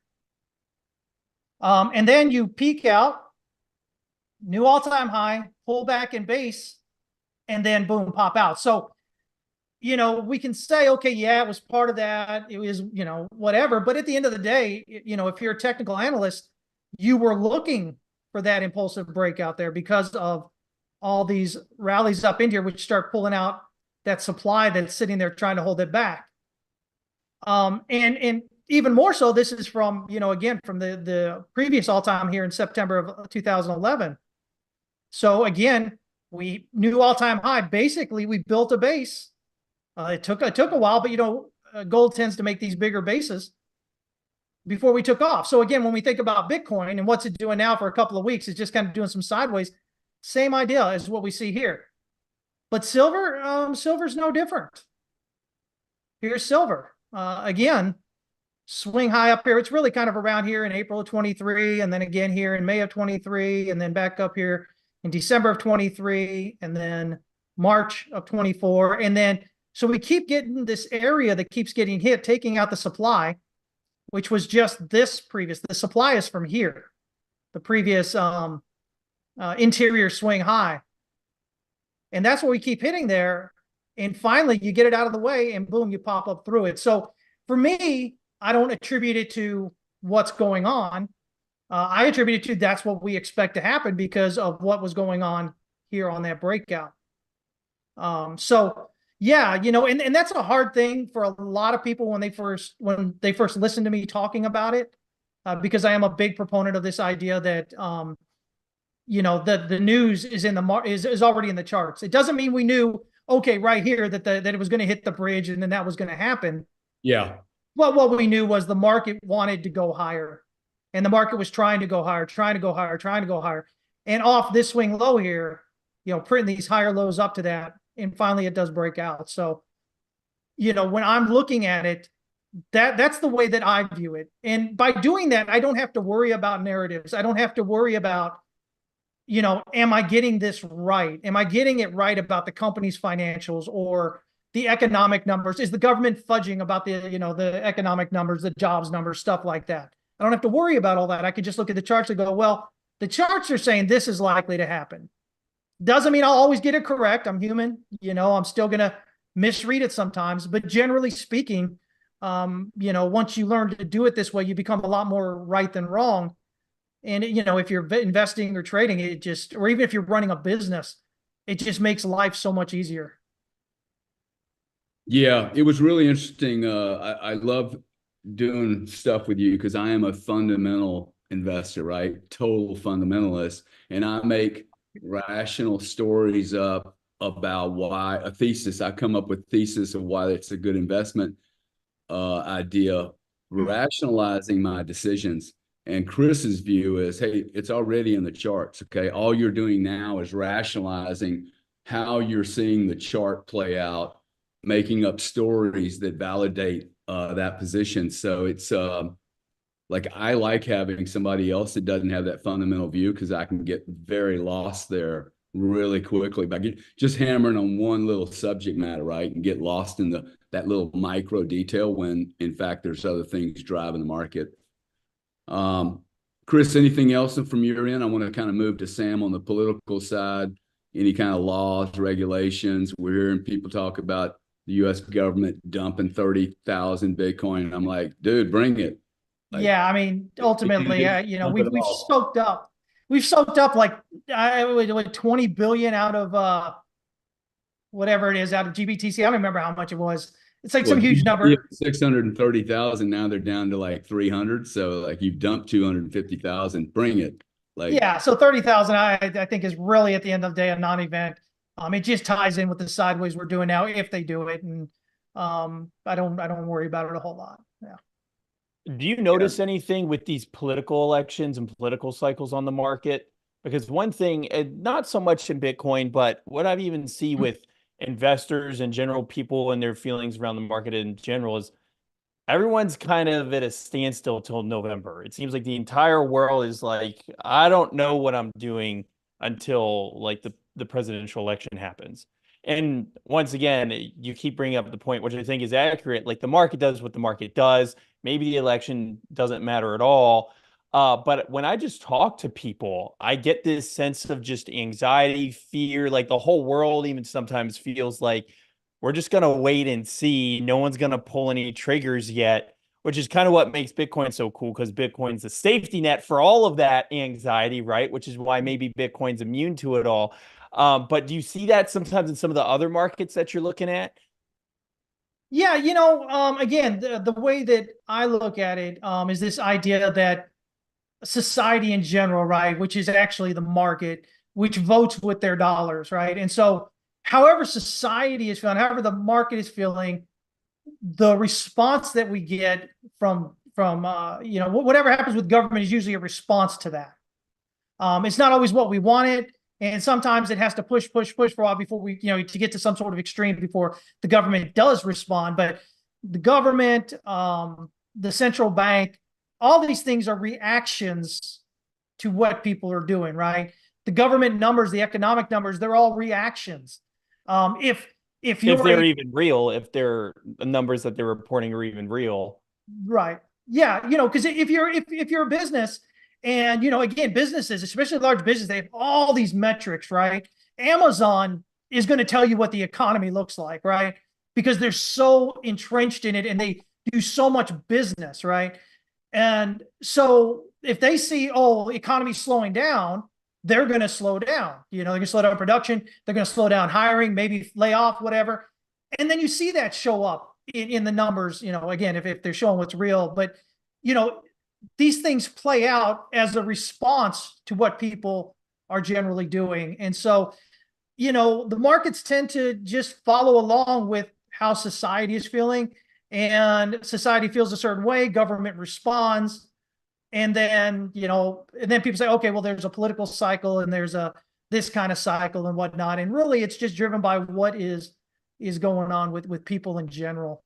And then you peak out, new all-time high, pull back in base, and then boom, pop out. So, we can say, okay, yeah, it was part of that. It was, whatever. But at the end of the day, if you're a technical analyst, you were looking for that impulsive breakout there because of all these rallies up in here, which start pulling out that supply that's sitting there trying to hold it back. And even more so, this is from, again, from the previous all-time here in September of 2011. So again, we new all-time high. Basically, we built a base. It took a while, but gold tends to make these bigger bases before we took off. So again, when we think about Bitcoin and what's it doing now for a couple of weeks, it's just kind of doing some sideways. Same idea as what we see here. But silver's no different. Here's silver. Again, swing high up here. It's really kind of around here in April of 23, and then again here in May of 23, and then back up here in December of 23, and then March of 24. And then, so we keep getting this area that keeps getting hit, taking out the supply, which was just this previous. The supply is from here, the previous interior swing high. And that's what we keep hitting there. And finally, you get it out of the way, and boom, you pop up through it. So for me, I don't attribute it to what's going on. I attribute it to that's what we expect to happen because of what was going on here on that breakout. So yeah, and that's a hard thing for a lot of people when they first listen to me talking about it, because I am a big proponent of this idea that the news is is already in the charts. It doesn't mean we knew, okay, right here that it was going to hit the bridge and then that was going to happen. Yeah. Well, what we knew was the market wanted to go higher, and the market was trying to go higher, trying to go higher, trying to go higher, and off this swing low here, printing these higher lows up to that, and finally it does break out. So, when I'm looking at it, that's the way that I view it. And by doing that, I don't have to worry about narratives. I don't have to worry about, am I getting this right? Am I getting it right about the company's financials or the economic numbers? Is the government fudging about the economic numbers, the jobs numbers, stuff like that? I don't have to worry about all that. I can just look at the charts and go, well, the charts are saying this is likely to happen. Doesn't mean I'll always get it correct. I'm human. I'm still going to misread it sometimes. But generally speaking, once you learn to do it this way, you become a lot more right than wrong. And, if you're investing or trading, or even if you're running a business, it just makes life so much easier. Yeah, it was really interesting. I love doing stuff with you because I am a fundamental investor, right? Total fundamentalist. And I make rational stories up about why a thesis. I come up with thesis of why it's a good investment idea, rationalizing my decisions. And Chris's view is, hey, it's already in the charts. Okay. All you're doing now is rationalizing how you're seeing the chart play out, making up stories that validate that position. So it's like I like having somebody else that doesn't have that fundamental view because I can get very lost there really quickly by just hammering on one little subject matter, right? And get lost in that little micro detail when in fact there's other things driving the market. Chris, anything else from your end? I want to kind of move to Sam on the political side. Any kind of laws, regulations? We're hearing people talk about the U.S. government dumping 30,000 Bitcoin. I'm like, dude, bring it. Like, yeah, I mean, ultimately, we've soaked up like 20 billion out of whatever it is out of GBTC. I don't remember how much it was. It's like some huge number. 630,000. Now they're down to like 300. So like you've dumped 250,000. Bring it. Like, yeah. So 30,000, I think is really at the end of the day a non-event. It just ties in with the sideways we're doing now if they do it, and I don't worry about it a whole lot. Yeah. Do you notice anything with these political elections and political cycles on the market? Because one thing, not so much in Bitcoin, but what I've even see with investors and general people and their feelings around the market in general is everyone's kind of at a standstill till November. It seems like the entire world is like, I don't know what I'm doing until like the presidential election happens. And once again, you keep bringing up the point, which I think is accurate. Like the market does what the market does. Maybe the election doesn't matter at all. But when I just talk to people, I get this sense of just anxiety, fear. Like the whole world even sometimes feels like we're just going to wait and see. No one's going to pull any triggers yet, which is kind of what makes Bitcoin so cool because Bitcoin's a safety net for all of that anxiety, right? Which is why maybe Bitcoin's immune to it all. But do you see that sometimes in some of the other markets that you're looking at? Yeah, again, the way that I look at it is this idea that society in general, right, which is actually the market, which votes with their dollars, right? And so, however society is feeling, however the market is feeling, the response that we get from whatever happens with government is usually a response to that. It's not always what we wanted, and sometimes it has to push for a while before we, to get to some sort of extreme before the government does respond. But the government, the central bank, all these things are reactions to what people are doing, right? The government numbers, the economic numbers, they're all reactions. If If you're they're even real, if they're the numbers that they're reporting are even real. right, yeah, because if you're a business, and again, businesses, especially large business, they have all these metrics, right? Amazon is going to tell you what the economy looks like, right? Because they're so entrenched in it and they do so much business, right? And so if they see, oh, economy slowing down, they're going to slow down. They're going to slow down production. They're going to slow down hiring, maybe lay off, whatever. And then you see that show up in the numbers, again, if they're showing what's real. But, you know, these things play out as a response to what people are generally doing. And so, the markets tend to just follow along with how society is feeling, and society feels a certain way, government responds, and then people say, okay, well, there's a political cycle and there's a this kind of cycle and whatnot, and really it's just driven by what is going on with people in general.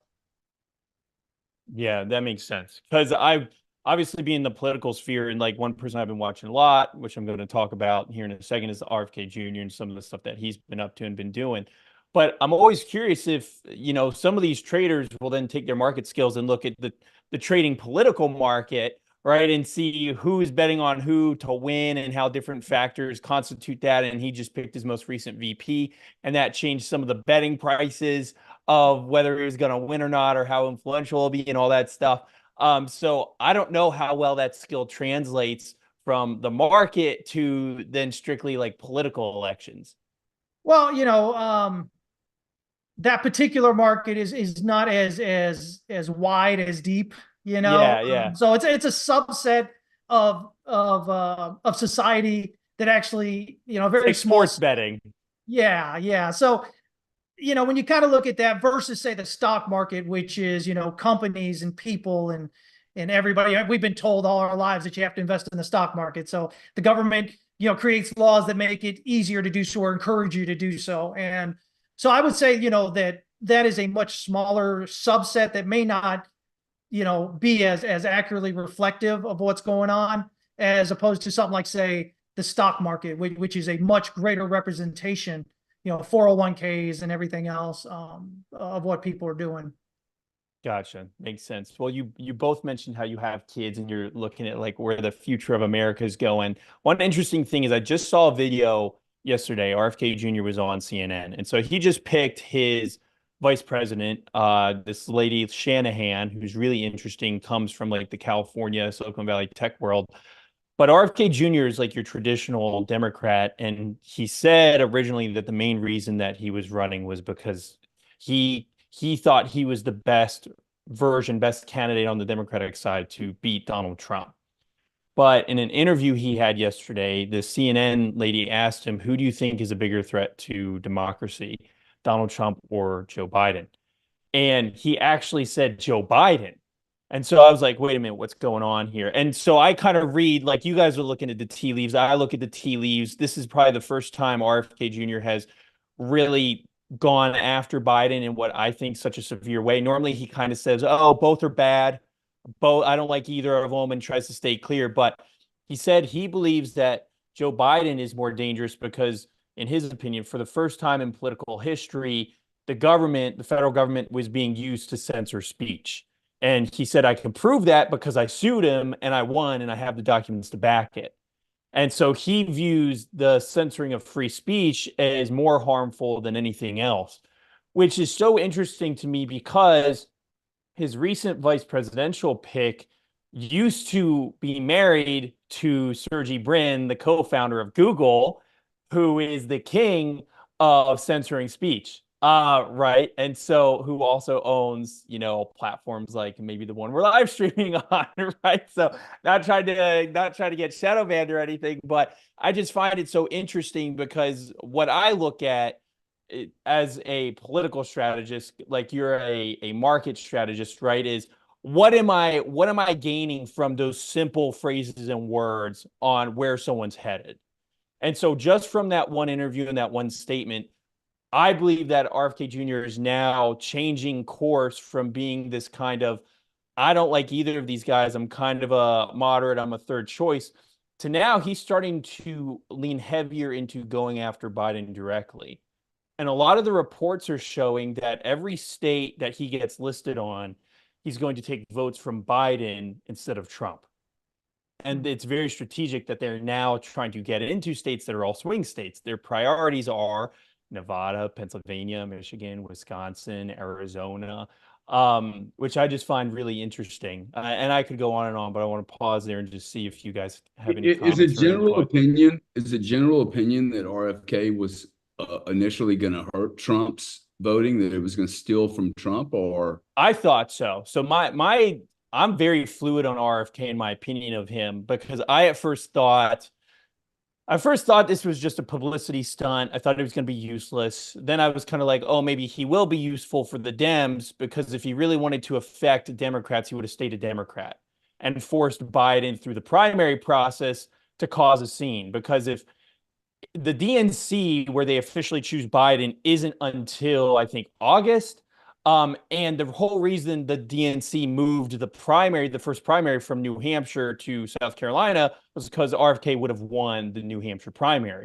Yeah, that makes sense. Because I've obviously been in the political sphere, and like one person I've been watching a lot, which I'm going to talk about here in a second, is RFK Jr. and some of the stuff that he's been up to and been doing. But I'm always curious if, some of these traders will then take their market skills and look at the trading political market, right? And see who's betting on who to win and how different factors constitute that. And he just picked his most recent VP, and that changed some of the betting prices of whether he was going to win or not, or how influential it'll be and all that stuff. So I don't know how well that skill translates from the market to then strictly like political elections. Well, that particular market is not as wide as deep, Yeah, yeah. so it's a subset of society that actually, It's very like small. sports betting. Yeah. So, when you kind of look at that versus, say, the stock market, which is, companies and people and everybody, we've been told all our lives that you have to invest in the stock market. So the government, creates laws that make it easier to do so or encourage you to do so. And so I would say, that is a much smaller subset that may not, be as accurately reflective of what's going on, as opposed to something like, say, the stock market, which is a much greater representation, 401ks and everything else, of what people are doing. Gotcha. Makes sense. Well, you both mentioned how you have kids and you're looking at like where the future of America is going. One interesting thing is I just saw a video yesterday. RFK Jr. was on CNN, and so he just picked his vice president, this lady Shanahan, who's really interesting, comes from like the California Silicon Valley tech world. But RFK Jr. is like your traditional Democrat, and he said originally that the main reason that he was running was because he thought he was the best version, best candidate on the Democratic side to beat Donald Trump. But in an interview he had yesterday, the CNN lady asked him, "Who do you think is a bigger threat to democracy, Donald Trump or Joe Biden?" And he actually said Joe Biden. And so I was like, wait a minute, what's going on here? And so I kind of read, like you guys are looking at the tea leaves. I look at the tea leaves. This is probably the first time RFK Jr. has really gone after Biden in what I think such a severe way. Normally he kind of says, oh, both are bad. Both, I don't like either of them, and tries to stay clear. But he said he believes that Joe Biden is more dangerous because, in his opinion, for the first time in political history, the federal government was being used to censor speech. And he said, I can prove that because I sued him and I won and I have the documents to back it. And so he views the censoring of free speech as more harmful than anything else, which is so interesting to me because his recent vice presidential pick used to be married to Sergey Brin, the co-founder of Google, who is the king of censoring speech. Right. And so who also owns, platforms like maybe the one we're live streaming on, right? So not trying to get shadow banned or anything, but I just find it so interesting because what I look at as a political strategist, like you're a market strategist, right? Is what am I gaining from those simple phrases and words on where someone's headed? And so just from that one interview and that one statement, I believe that RFK Jr. is now changing course from being this kind of, I don't like either of these guys, I'm kind of a moderate, I'm a third choice, to now he's starting to lean heavier into going after Biden directly. And a lot of the reports are showing that every state that he gets listed on, he's going to take votes from Biden instead of Trump. And it's very strategic that they're now trying to get into states that are all swing states. Their priorities are Nevada, Pennsylvania, Michigan, Wisconsin, Arizona, which I just find really interesting. And I could go on and on, but I want to pause there and just see if you guys have any Is it comments or general input. opinion? Is it general opinion that RFK was initially going to hurt Trump's voting, that it was going to steal from Trump, or I thought so. So I'm very fluid on RFK in my opinion of him because I first thought this was just a publicity stunt. I thought it was going to be useless. Then I was kind of like, oh, maybe he will be useful for the Dems because if he really wanted to affect Democrats, he would have stayed a Democrat and forced Biden through the primary process to cause a scene. Because if the DNC, where they officially choose Biden, isn't until I think August. And the whole reason the DNC moved the first primary from New Hampshire to South Carolina was because RFK would have won the New Hampshire primary.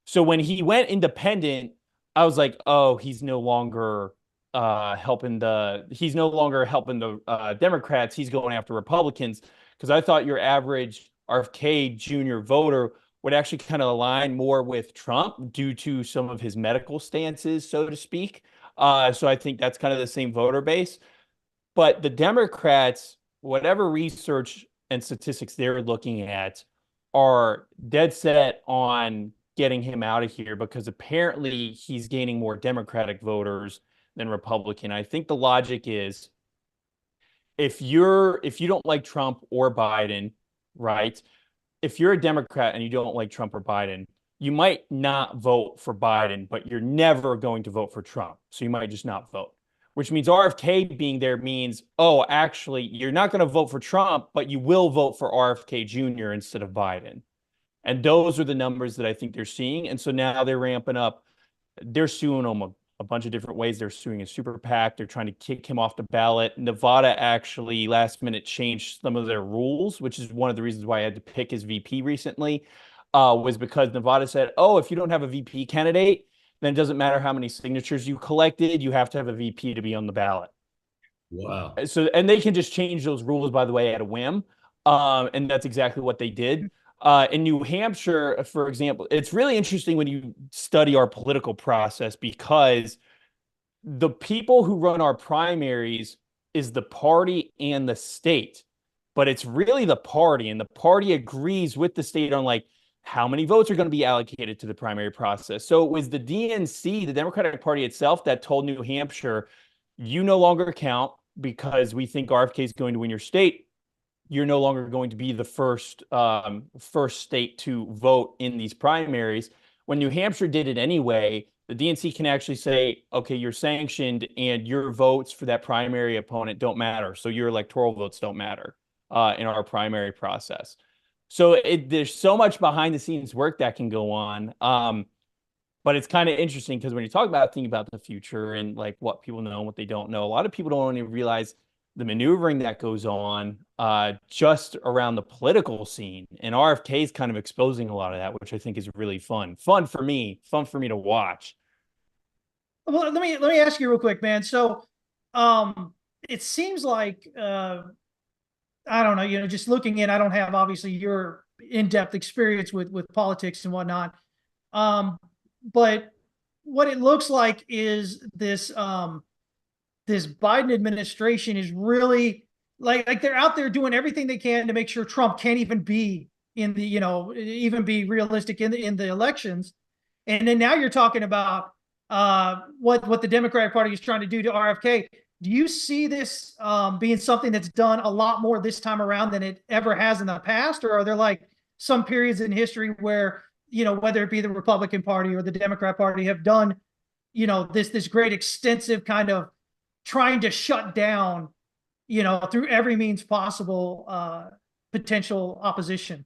So when he went independent, I was like, oh, he's no longer helping the Democrats. He's going after Republicans because I thought your average RFK Jr. voter would actually kind of align more with Trump due to some of his medical stances, so to speak. So I think that's kind of the same voter base. But the Democrats, whatever research and statistics they're looking at, are dead set on getting him out of here because apparently he's gaining more Democratic voters than Republican. I think the logic is if you don't like Trump or Biden, right? If you're a Democrat and you don't like Trump or Biden, you might not vote for Biden, but you're never going to vote for Trump. So you might just not vote, which means RFK being there means, oh, actually, you're not going to vote for Trump, but you will vote for RFK Jr. instead of Biden. And those are the numbers that I think they're seeing. And so now they're ramping up. They're suing him a bunch of different ways. They're suing a super PAC. They're trying to kick him off the ballot. Nevada actually last minute changed some of their rules, which is one of the reasons why I had to pick his VP recently, was because Nevada said, oh, if you don't have a VP candidate, then it doesn't matter how many signatures you collected. You have to have a VP to be on the ballot. wow? And they can just change those rules, by the way, at a whim. And that's exactly what they did. In New Hampshire, for example, it's really interesting when you study our political process because the people who run our primaries is the party and the state, but it's really the party, and the party agrees with the state on like how many votes are going to be allocated to the primary process. So it was the DNC, the Democratic Party itself, that told New Hampshire, you no longer count because we think RFK is going to win your state. You're no longer going to be the first state to vote in these primaries. When New Hampshire did it anyway, the DNC can actually say, okay, you're sanctioned and your votes for that primary opponent don't matter. So your electoral votes don't matter in our primary process. So there's so much behind the scenes work that can go on. But it's kind of interesting because when you talk about thinking about the future and like what people know and what they don't know, a lot of people don't even realize the maneuvering that goes on just around the political scene. And RFK is kind of exposing a lot of that, which I think is really fun. Fun for me to watch. Well, let me ask you real quick, man. So, it seems like I don't know, just looking in, I don't have obviously your in-depth experience with politics and whatnot. But what it looks like is this Biden administration is really like they're out there doing everything they can to make sure Trump can't even be in the, even be realistic in the elections. And then now you're talking about what the Democratic Party is trying to do to RFK. Do you see this being something that's done a lot more this time around than it ever has in the past? Or are there like some periods in history where, whether it be the Republican Party or the Democrat Party have done, this great extensive kind of trying to shut down, through every means possible, potential opposition?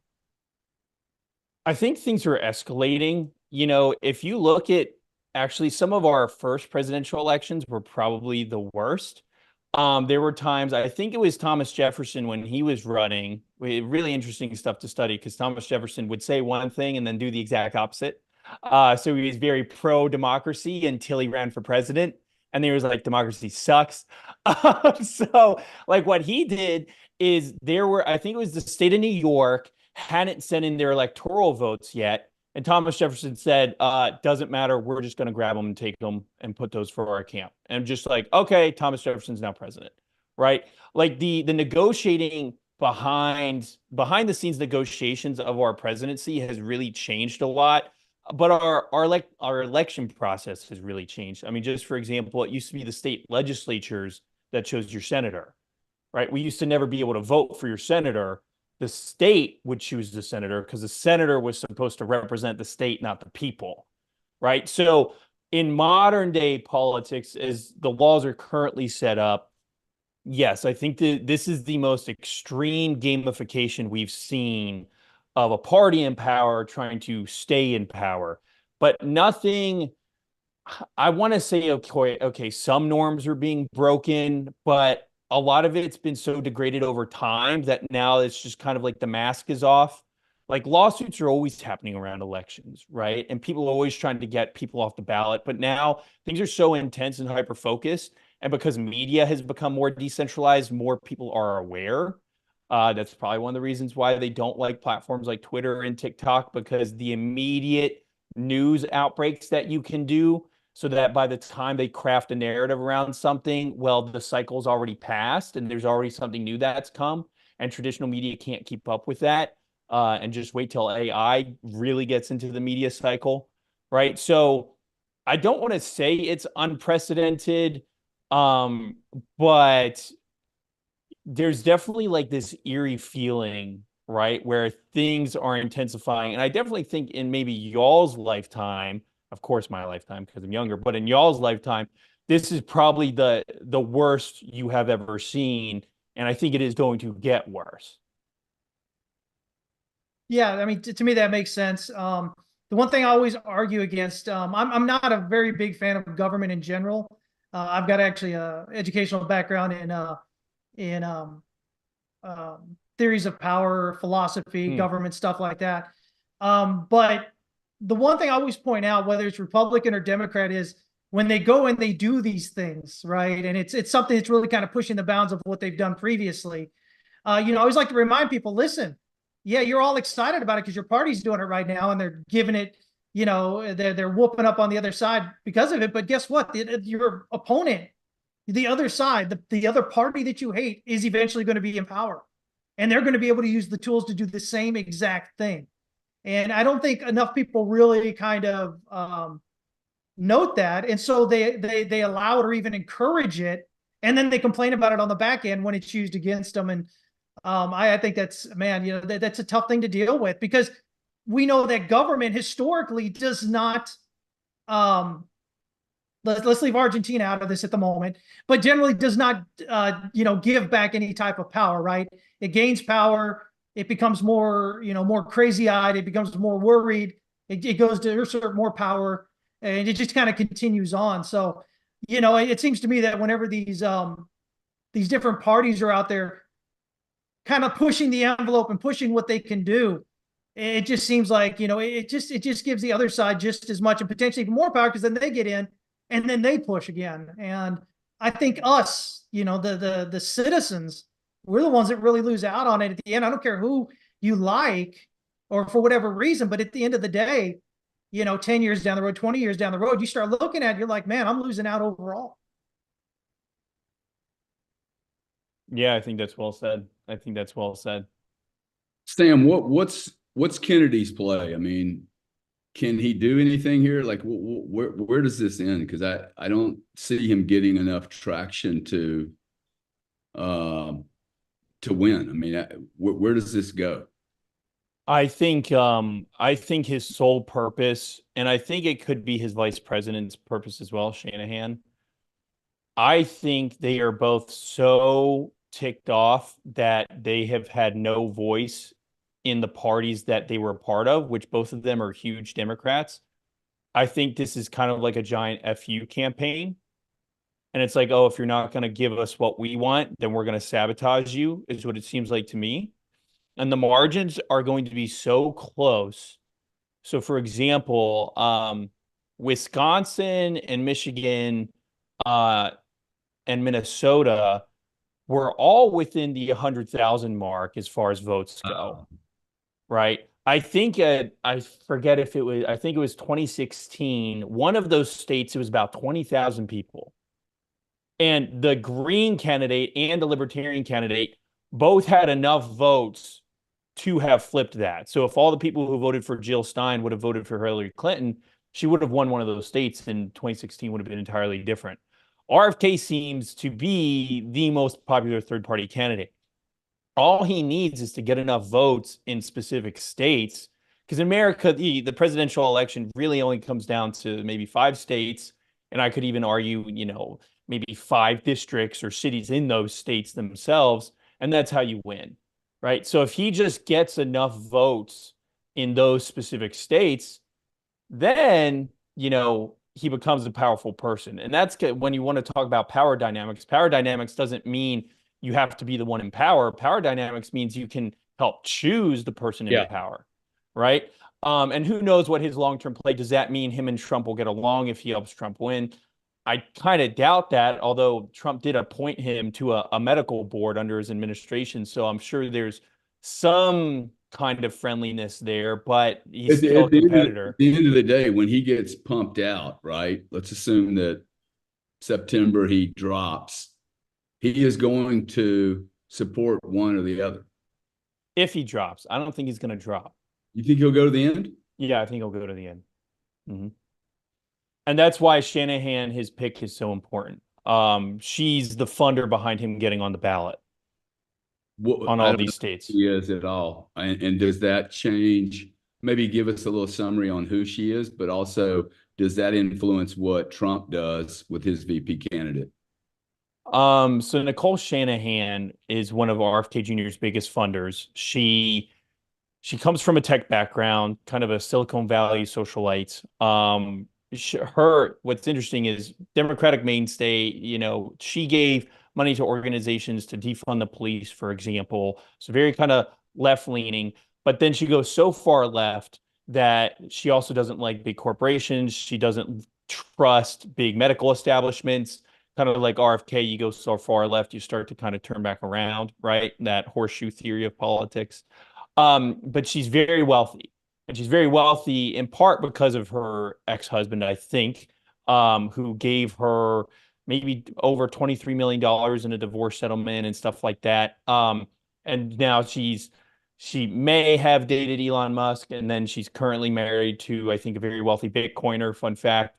I think things are escalating. If you look at actually some of our first presidential elections were probably the worst. There were times, I think it was Thomas Jefferson when he was running, really interesting stuff to study because Thomas Jefferson would say one thing and then do the exact opposite. So he was very pro-democracy until he ran for president. And then he was like, democracy sucks. So like what he did is I think it was the state of New York hadn't sent in their electoral votes yet. And Thomas Jefferson said, doesn't matter. We're just going to grab them and take them and put those for our camp. And I'm just like, okay, Thomas Jefferson's now president, right? Like the negotiating behind the scenes negotiations of our presidency has really changed a lot. But our election process has really changed. I mean, just for example, it used to be the state legislatures that chose your senator, right? We used to never be able to vote for your senator. The state would choose the senator because the senator was supposed to represent the state, not the people, right? So in modern day politics, as the laws are currently set up, yes, I think that this is the most extreme gamification we've seen of a party in power trying to stay in power. But nothing, I want to say, okay, some norms are being broken, but a lot of it's been so degraded over time that now it's just kind of like the mask is off. Like lawsuits are always happening around elections, right? And people are always trying to get people off the ballot. But now things are so intense and hyper focused. And because media has become more decentralized, more people are aware. That's probably one of the reasons why they don't like platforms like Twitter and TikTok, because the immediate news outbreaks that you can do, so that by the time they craft a narrative around something, well, the cycle's already passed and there's already something new that's come, and traditional media can't keep up with that, and just wait till AI really gets into the media cycle, right? So I don't want to say it's unprecedented, but there's definitely like this eerie feeling, right, where things are intensifying. And I definitely think in maybe y'all's lifetime, of course, my lifetime because I'm younger, but in y'all's lifetime, this is probably the worst you have ever seen. And I think it is going to get worse. Yeah, I mean, to me that makes sense. The one thing I always argue against, I'm not a very big fan of government in general. I've got actually a educational background in theories of power, philosophy, government, stuff like that. But the one thing I always point out, whether it's Republican or Democrat, is when they go and they do these things, right? And it's something that's really kind of pushing the bounds of what they've done previously. I always like to remind people, listen, yeah, you're all excited about it because your party's doing it right now and they're giving it, they're whooping up on the other side because of it. But guess what? Your opponent, the other side, the other party that you hate, is eventually going to be in power. And they're going to be able to use the tools to do the same exact thing. And I don't think enough people really kind of note that. And so they allow it or even encourage it. And then they complain about it on the back end when it's used against them. And I think that's, man, that's a tough thing to deal with, because we know that government historically does not, let's leave Argentina out of this at the moment, but generally does not, give back any type of power, right? It gains power. It becomes more, more crazy eyed. It becomes more worried. It goes to assert more power. and it just kind of continues on. So, it seems to me that whenever these different parties are out there kind of pushing the envelope and pushing what they can do, it just seems like, it just gives the other side just as much and potentially even more power, because then they get in and then they push again. And I think us, the citizens, we're the ones that really lose out on it at the end. I don't care who you like or for whatever reason, but at the end of the day, 10 years down the road, 20 years down the road, you start looking at it, you're like, man, I'm losing out overall. Yeah, I think that's well said. I think that's well said. Sam, what's Kennedy's play? I mean, can he do anything here? Like, where does this end? Because I don't see him getting enough traction uh, to win. I mean, where does this go? I think his sole purpose, and I think it could be his vice president's purpose as well, Shanahan. I think they are both so ticked off that they have had no voice in the parties that they were a part of, which both of them are huge Democrats. I think this is kind of like a giant FU campaign. And it's like, oh, if you're not going to give us what we want, then we're going to sabotage you, is what it seems like to me. And the margins are going to be so close. So, for example, Wisconsin and Michigan and Minnesota were all within the 100,000 mark as far as votes go, right? I think I forget if it was, I think it was 2016. One of those states, it was about 20,000 people. And the Green candidate and the Libertarian candidate both had enough votes to have flipped that. So if all the people who voted for Jill Stein would have voted for Hillary Clinton, she would have won one of those states, and 2016 would have been entirely different. RFK seems to be the most popular third-party candidate. All he needs is to get enough votes in specific states, because in America, the presidential election really only comes down to maybe 5 states, and I could even argue, maybe 5 districts or cities in those states themselves, and that's how you win, right? So if he just gets enough votes in those specific states, then, he becomes a powerful person. And that's when you want to talk about power dynamics. Power dynamics doesn't mean you have to be the one in power. Power dynamics means you can help choose the person in power, right? And who knows what his long-term play. Does that mean him and Trump will get along if he helps Trump win? I kind of doubt that, although Trump did appoint him to a medical board under his administration. So I'm sure there's some kind of friendliness there, but he's still a competitor. At the end of the day, when he gets pumped out, right? Let's assume that September he drops. He is going to support one or the other. If he drops, I don't think he's going to drop. You think he'll go to the end? Yeah, I think he'll go to the end. Mm-hmm. And that's why Shanahan, his pick is so important. She's the funder behind him getting on the ballot on all these states. She is at all. And does that change? Maybe give us a little summary on who she is, but also does that influence what Trump does with his VP candidate? So Nicole Shanahan is one of RFK Jr.'s biggest funders. She comes from a tech background, kind of a Silicon Valley socialite. What's interesting is Democratic mainstay, she gave money to organizations to defund the police, for example. So very kind of left leaning, but then she goes so far left that she also doesn't like big corporations. She doesn't trust big medical establishments. Kind of like RFK, you go so far left, you start to kind of turn back around, right? That horseshoe theory of politics. But she's very wealthy. And she's very wealthy in part because of her ex-husband, I think, who gave her maybe over $23 million in a divorce settlement and stuff like that. And now she may have dated Elon Musk, and then she's currently married to, I think, a very wealthy Bitcoiner. Fun fact,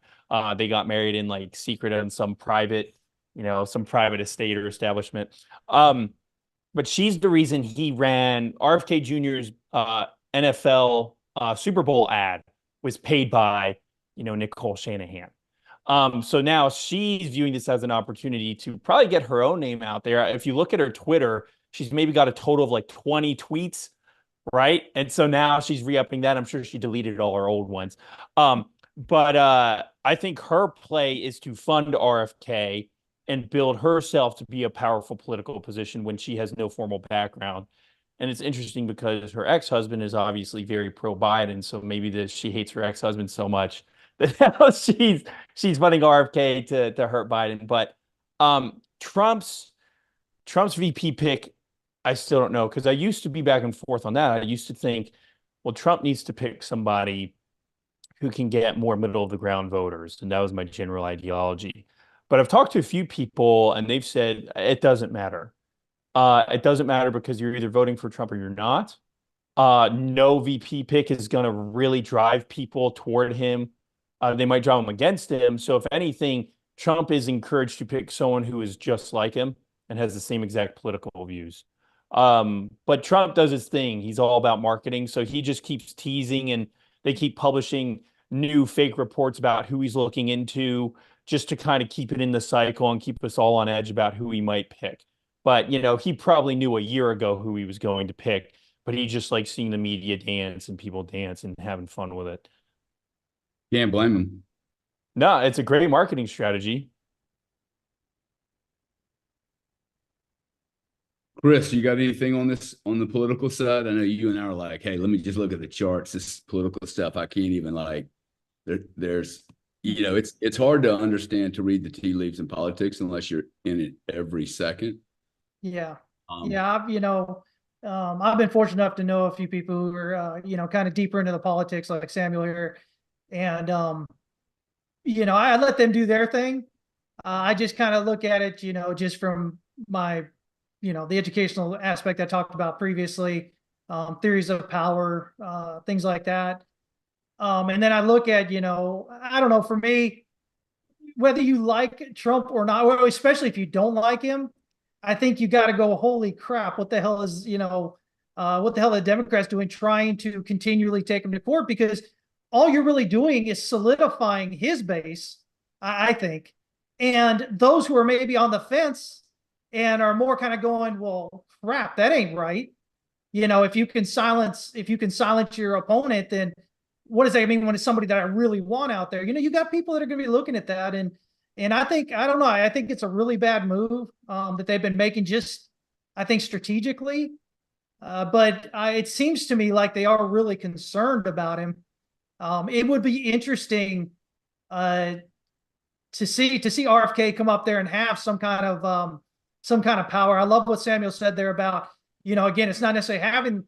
they got married in like secret in some private estate or establishment. But she's the reason he ran RFK Jr.'s NFL Super Bowl ad was paid by, Nicole Shanahan. So now she's viewing this as an opportunity to probably get her own name out there. If you look at her Twitter, she's maybe got a total of like 20 tweets, right? And so now she's re-upping that. I'm sure she deleted all her old ones. But I think her play is to fund RFK and build herself to be a powerful political position when she has no formal background. And it's interesting because her ex-husband is obviously very pro-Biden, so maybe she hates her ex-husband so much that now she's funding RFK to hurt Biden. But Trump's VP pick, I still don't know, because I used to be back and forth on that. I used to think, well, Trump needs to pick somebody who can get more middle of the ground voters. And that was my general ideology. But I've talked to a few people and they've said it doesn't matter. It doesn't matter because you're either voting for Trump or you're not. No VP pick is going to really drive people toward him. They might drive them against him. So if anything, Trump is encouraged to pick someone who is just like him and has the same exact political views. But Trump does his thing. He's all about marketing. So he just keeps teasing and they keep publishing new fake reports about who he's looking into just to kind of keep it in the cycle and keep us all on edge about who he might pick. But, he probably knew a year ago who he was going to pick, but he just likes seeing the media dance and people dance and having fun with it. Can't blame him. No, it's a great marketing strategy. Chris, you got anything on this on the political side? I know you and I are like, hey, let me just look at the charts. This political stuff, I can't even like. There's, it's hard to understand to read the tea leaves in politics unless you're in it every second. Yeah. Yeah. I've been fortunate enough to know a few people who are, kind of deeper into the politics, like Samuel here. And, I let them do their thing. I just kind of look at it, just from my, the educational aspect I talked about previously, theories of power, things like that. And then I look at, I don't know, for me, whether you like Trump or not, or especially if you don't like him, I think you got to go, holy crap, what the hell is, what the hell are the Democrats doing trying to continually take him to court? Because all you're really doing is solidifying his base, I think. And those who are maybe on the fence and are more kind of going, well, crap, that ain't right. If you can silence your opponent, then what does that mean when it's somebody that I really want out there? You got people that are going to be looking at that. And I think, I don't know, I think it's a really bad move that they've been making just, I think, strategically. But it seems to me like they are really concerned about him. It would be interesting to see RFK come up there and have some kind of power. I love what Samuel said there about, again, it's not necessarily having,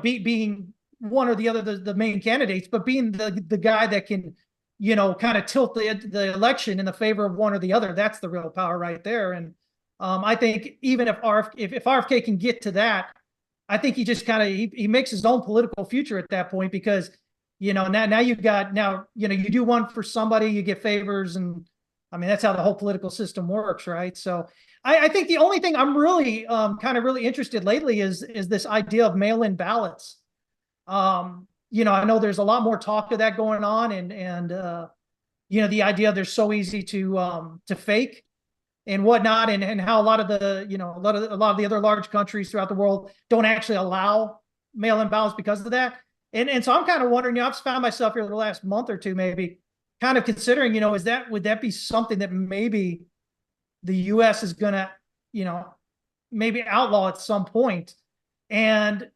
being one or the other, the main candidates, but being the guy that can, kind of tilt the election in the favor of one or the other. That's the real power right there. And I think even if RFK can get to that, I think he just kind of he makes his own political future at that point, because now you've got you do one for somebody, you get favors, and I mean that's how the whole political system works, right? So I think the only thing I'm really kind of really interested lately is this idea of mail-in ballots. I know there's a lot more talk of that going on, and the idea they're so easy to fake and whatnot, and how a lot of the a lot of the other large countries throughout the world don't actually allow mail-in ballots because of that. And so I'm kind of wondering, I've found myself here the last month or two, maybe kind of considering, would that be something that maybe the U.S. is going to, maybe outlaw at some point? And,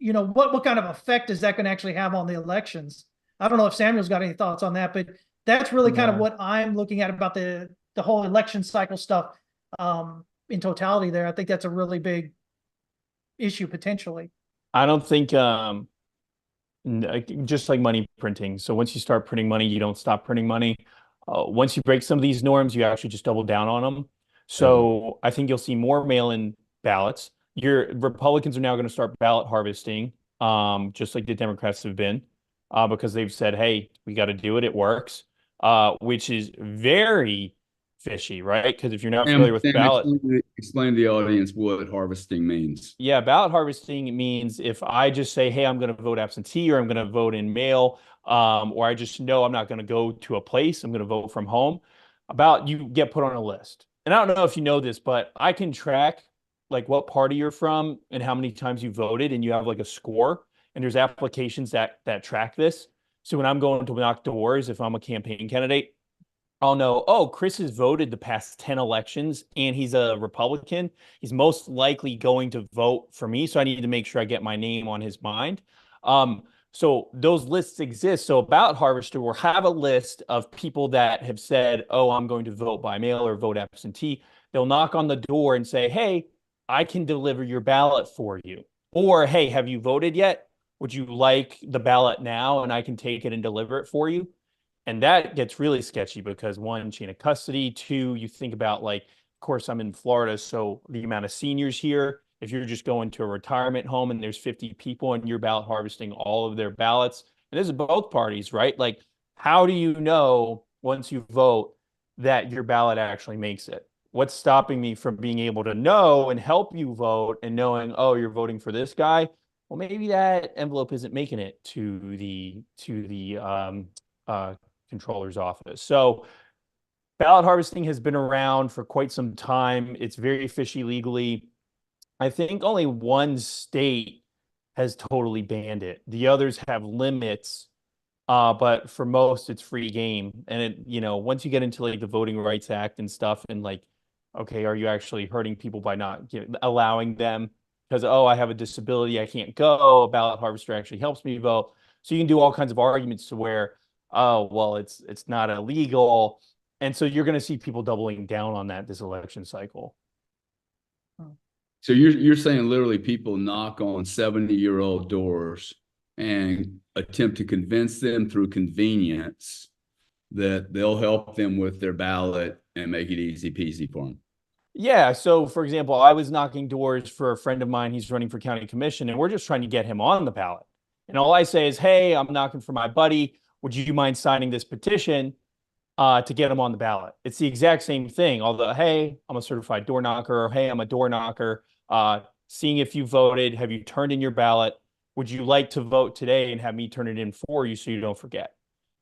what kind of effect is that going to actually have on the elections? I don't know if Samuel's got any thoughts on that, but that's really kind of what I'm looking at about the whole election cycle stuff in totality there. I think that's a really big issue potentially. I don't think just like money printing. So once you start printing money, you don't stop printing money. Once you break some of these norms, you actually just double down on them. So I think you'll see more mail-in ballots. Your Republicans are now going to start ballot harvesting, just like the Democrats have been, because they've said, hey, we got to do it. It works, which is very fishy, right? Because if you're not familiar with ballot, explain to the audience what harvesting means. Yeah, ballot harvesting means if I just say, hey, I'm going to vote absentee, or I'm going to vote in mail, or I just know I'm not going to go to a place, I'm going to vote from home, you get put on a list. And I don't know if you know this, but I can track like what party you're from and how many times you voted, and you have like a score, and there's applications that track this. So when I'm going to knock doors, if I'm a campaign candidate, I'll know, oh, Chris has voted the past 10 elections and he's a Republican. He's most likely going to vote for me. So I need to make sure I get my name on his mind. So those lists exist. So Ballot Harvester will have a list of people that have said, oh, I'm going to vote by mail or vote absentee. They'll knock on the door and say, hey, I can deliver your ballot for you. Or, hey, have you voted yet? Would you like the ballot now? And I can take it and deliver it for you. And that gets really sketchy because one, chain of custody. Two, you think about like, of course, I'm in Florida, so the amount of seniors here, if you're just going to a retirement home and there's 50 people and you're ballot harvesting all of their ballots, and this is both parties, right? Like, how do you know once you vote that your ballot actually makes it? What's stopping me from being able to know and help you vote and knowing, oh, you're voting for this guy? Well, maybe that envelope isn't making it to the controller's office. So ballot harvesting has been around for quite some time. It's very fishy legally. I think only one state has totally banned it. The others have limits, but for most, it's free game. And it, once you get into like the Voting Rights Act and stuff, and like, okay, are you actually hurting people by not allowing them? Because oh, I have a disability, I can't go. A ballot harvester actually helps me vote. So you can do all kinds of arguments to where, oh, well, it's not illegal, and so you're going to see people doubling down on that this election cycle. So you're saying literally people knock on 70-year-old doors and attempt to convince them through convenience that they'll help them with their ballot and make it easy peasy for them. Yeah. So, for example, I was knocking doors for a friend of mine. He's running for county commission, and we're just trying to get him on the ballot. And all I say is, hey, I'm knocking for my buddy. Would you mind signing this petition to get him on the ballot? It's the exact same thing. Although, hey, I'm a certified door knocker, or hey, I'm a door knocker. Seeing if you voted, have you turned in your ballot? Would you like to vote today and have me turn it in for you so you don't forget?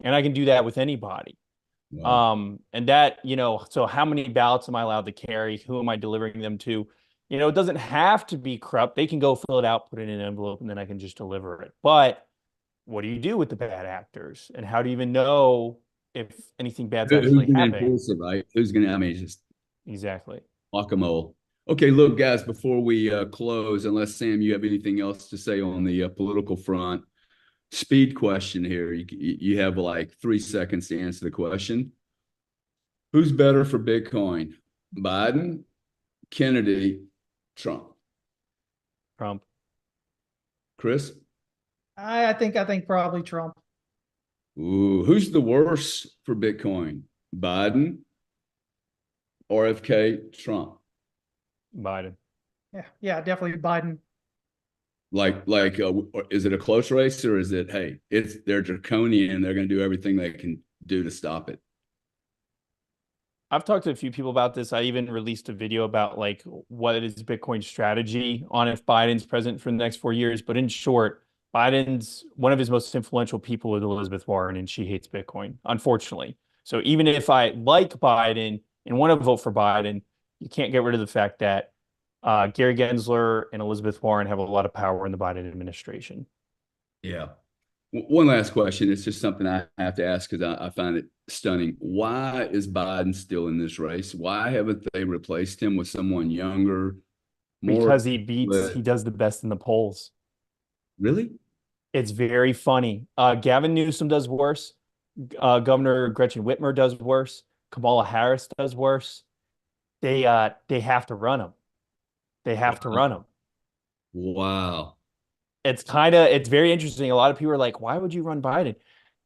And I can do that with anybody. Wow. And that, so how many ballots am I allowed to carry? Who am I delivering them to? It doesn't have to be corrupt. They can go fill it out, put it in an envelope, and then I can just deliver it. But what do you do with the bad actors? And how do you even know if anything bad's Who's actually going to happening? enforce it, right? Who's going to, I mean, just Exactly. whack-a-mole. Okay, look, guys, before we close, unless Sam, you have anything else to say on the political front, speed question here. You have like 3 seconds to answer the question. Who's better for Bitcoin? Biden, Kennedy, Trump? Trump. Chris? I think probably Trump. Ooh, who's the worst for Bitcoin? Biden, RFK, Trump? Biden. Yeah, definitely Biden. Is it a close race or is it, hey, they're draconian and they're going to do everything they can do to stop it? I've talked to a few people about this. I even released a video about like what is Bitcoin's strategy on if Biden's president for the next 4 years. But in short, Biden's one of his most influential people is Elizabeth Warren, and she hates Bitcoin, unfortunately. So even if I like Biden and want to vote for Biden, you can't get rid of the fact that Gary Gensler and Elizabeth Warren have a lot of power in the Biden administration. Yeah. One last question. It's just something I have to ask because I find it stunning. Why is Biden still in this race? Why haven't they replaced him with someone younger, more? Because he does the best in the polls. Really? It's very funny. Gavin Newsom does worse. Governor Gretchen Whitmer does worse. Kamala Harris does worse. They have to run him. They have to run him. Wow. It's very interesting. A lot of people are like, why would you run Biden?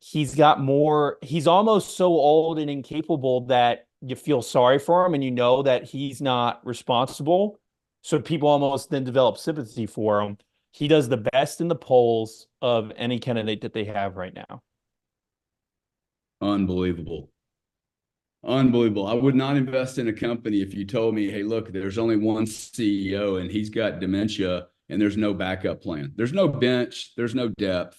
He's almost so old and incapable that you feel sorry for him and you know that he's not responsible. So people almost then develop sympathy for him. He does the best in the polls of any candidate that they have right now. Unbelievable. Unbelievable. I would not invest in a company if you told me, hey, look, there's only one CEO and he's got dementia and there's no backup plan. There's no bench, there's no depth.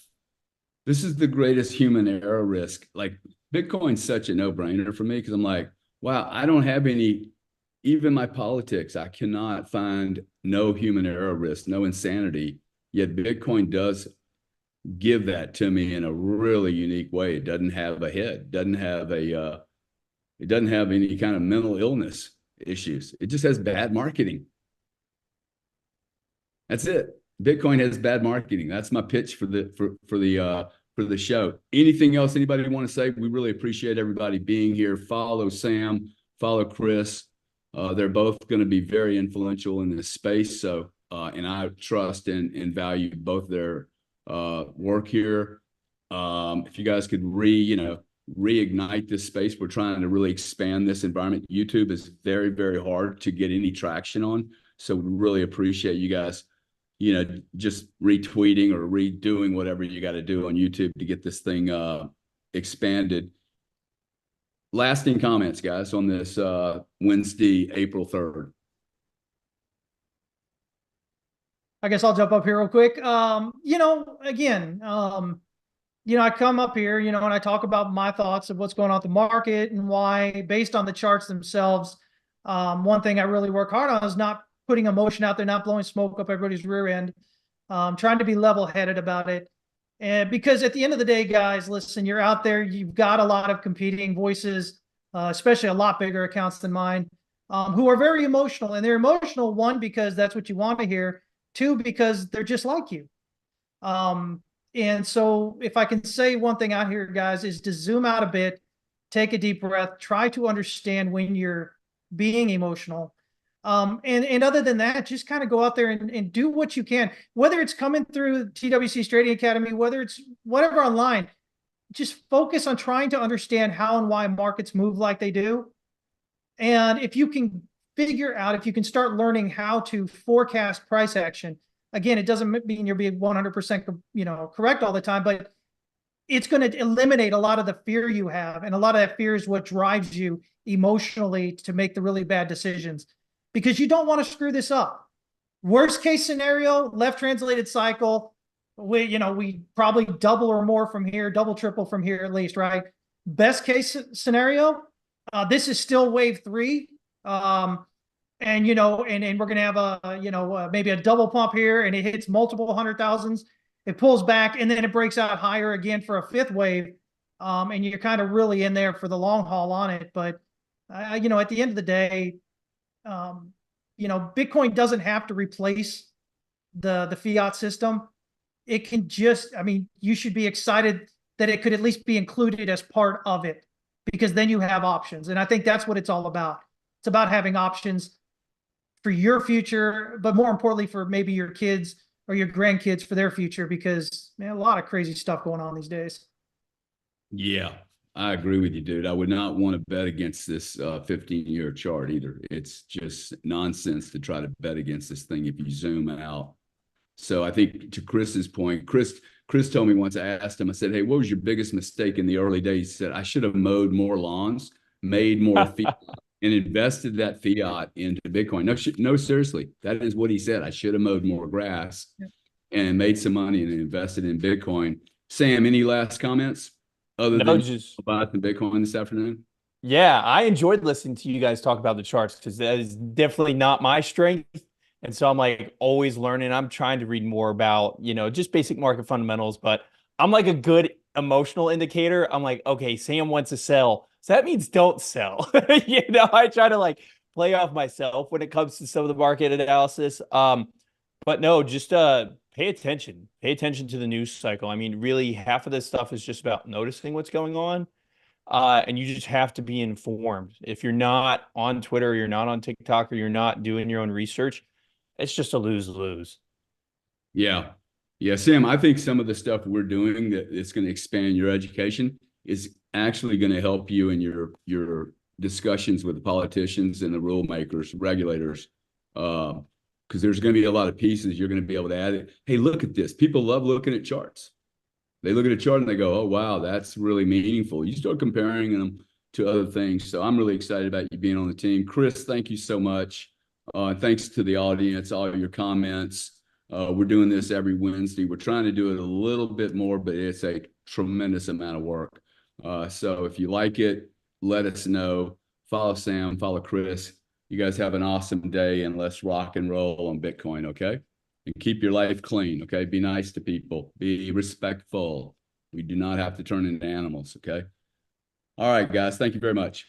This is the greatest human error risk. Like Bitcoin's such a no-brainer for me because I'm like, wow, I don't have any, even my politics, I cannot find no human error risk, no insanity. Yet Bitcoin does give that to me in a really unique way. It doesn't have a head, it doesn't have any kind of mental illness issues. It just has bad marketing. That's it. Bitcoin has bad marketing. That's my pitch for the show. Anything else anybody want to say? We really appreciate everybody being here. Follow Sam, follow Chris. They're both going to be very influential in this space. So, and I trust and value both their work here. If you guys could reignite this space, we're trying to really expand this environment. YouTube is very, very hard to get any traction on. So we really appreciate you guys, just retweeting or redoing whatever you got to do on YouTube to get this thing expanded. Lasting comments, guys, on this Wednesday, April 3rd. I guess I'll jump up here real quick. Again, I come up here, and I talk about my thoughts of what's going on with the market and why, based on the charts themselves. One thing I really work hard on is not putting emotion out there, not blowing smoke up everybody's rear end, trying to be level-headed about it. And because at the end of the day, guys, listen, you're out there, you've got a lot of competing voices, especially a lot bigger accounts than mine, who are very emotional. And they're emotional, one, because that's what you want to hear, two, because they're just like you. And so if I can say one thing out here, guys, is to zoom out a bit, take a deep breath, try to understand when you're being emotional. And other than that, just kind of go out there and do what you can, whether it's coming through TWC's Trading Academy, whether it's whatever online, just focus on trying to understand how and why markets move like they do. And if you can figure out, if you can start learning how to forecast price action, again, it doesn't mean you'll be 100%, correct all the time, but it's going to eliminate a lot of the fear you have. And a lot of that fear is what drives you emotionally to make the really bad decisions, because you don't want to screw this up. Worst case scenario, left translated cycle, we probably double or more from here, double, triple from here at least, right? Best case scenario, this is still wave 3. And we're going to have maybe a double pump here, and it hits multiple 100,000s. It pulls back, and then it breaks out higher again for a 5th wave. And you're kind of really in there for the long haul on it. But, at the end of the day, Bitcoin doesn't have to replace the fiat system. It can just, you should be excited that it could at least be included as part of it, because then you have options. And I think that's what it's all about. It's about having options for your future, but more importantly for maybe your kids or your grandkids for their future, because a lot of crazy stuff going on these days. Yeah, I agree with you, dude. I would not want to bet against this 15-year chart either. It's just nonsense to try to bet against this thing if you zoom out. So I think to Chris's point, Chris told me once, I asked him, I said, hey, what was your biggest mistake in the early days? He said, I should have mowed more lawns, made more fiat, and invested that fiat into Bitcoin. No, seriously, that is what he said. I should have mowed more grass and made some money and invested in Bitcoin. Sam, any last comments other than just about the Bitcoin this afternoon? Yeah, I enjoyed listening to you guys talk about the charts, because that is definitely not my strength. And so I'm like always learning. I'm trying to read more about, just basic market fundamentals, but I'm like a good emotional indicator. I'm like, okay, Sam wants to sell, so that means don't sell. I try to like play off myself when it comes to some of the market analysis. But no, just pay attention to the news cycle. Really half of this stuff is just about noticing what's going on. And you just have to be informed. If you're not on Twitter, or you're not on TikTok, or you're not doing your own research, it's just a lose-lose. Yeah. Yeah, Sam, I think some of the stuff we're doing that it's going to expand your education is actually going to help you in your discussions with the politicians and the rule makers, regulators, because there's going to be a lot of pieces you're going to be able to add it. Hey, look at this. People love looking at charts. They look at a chart and they go, oh, wow, that's really meaningful. You start comparing them to other things. So I'm really excited about you being on the team. Chris, thank you so much. Thanks to the audience, all your comments. We're doing this every Wednesday. We're trying to do it a little bit more, but it's a tremendous amount of work. So if you like it, let us know. Follow Sam, follow Chris. You guys have an awesome day, and let's rock and roll on Bitcoin, okay? and keep your life clean. Okay. Be nice to people. Be respectful. We do not have to turn into animals. Okay. All right, guys. Thank you very much.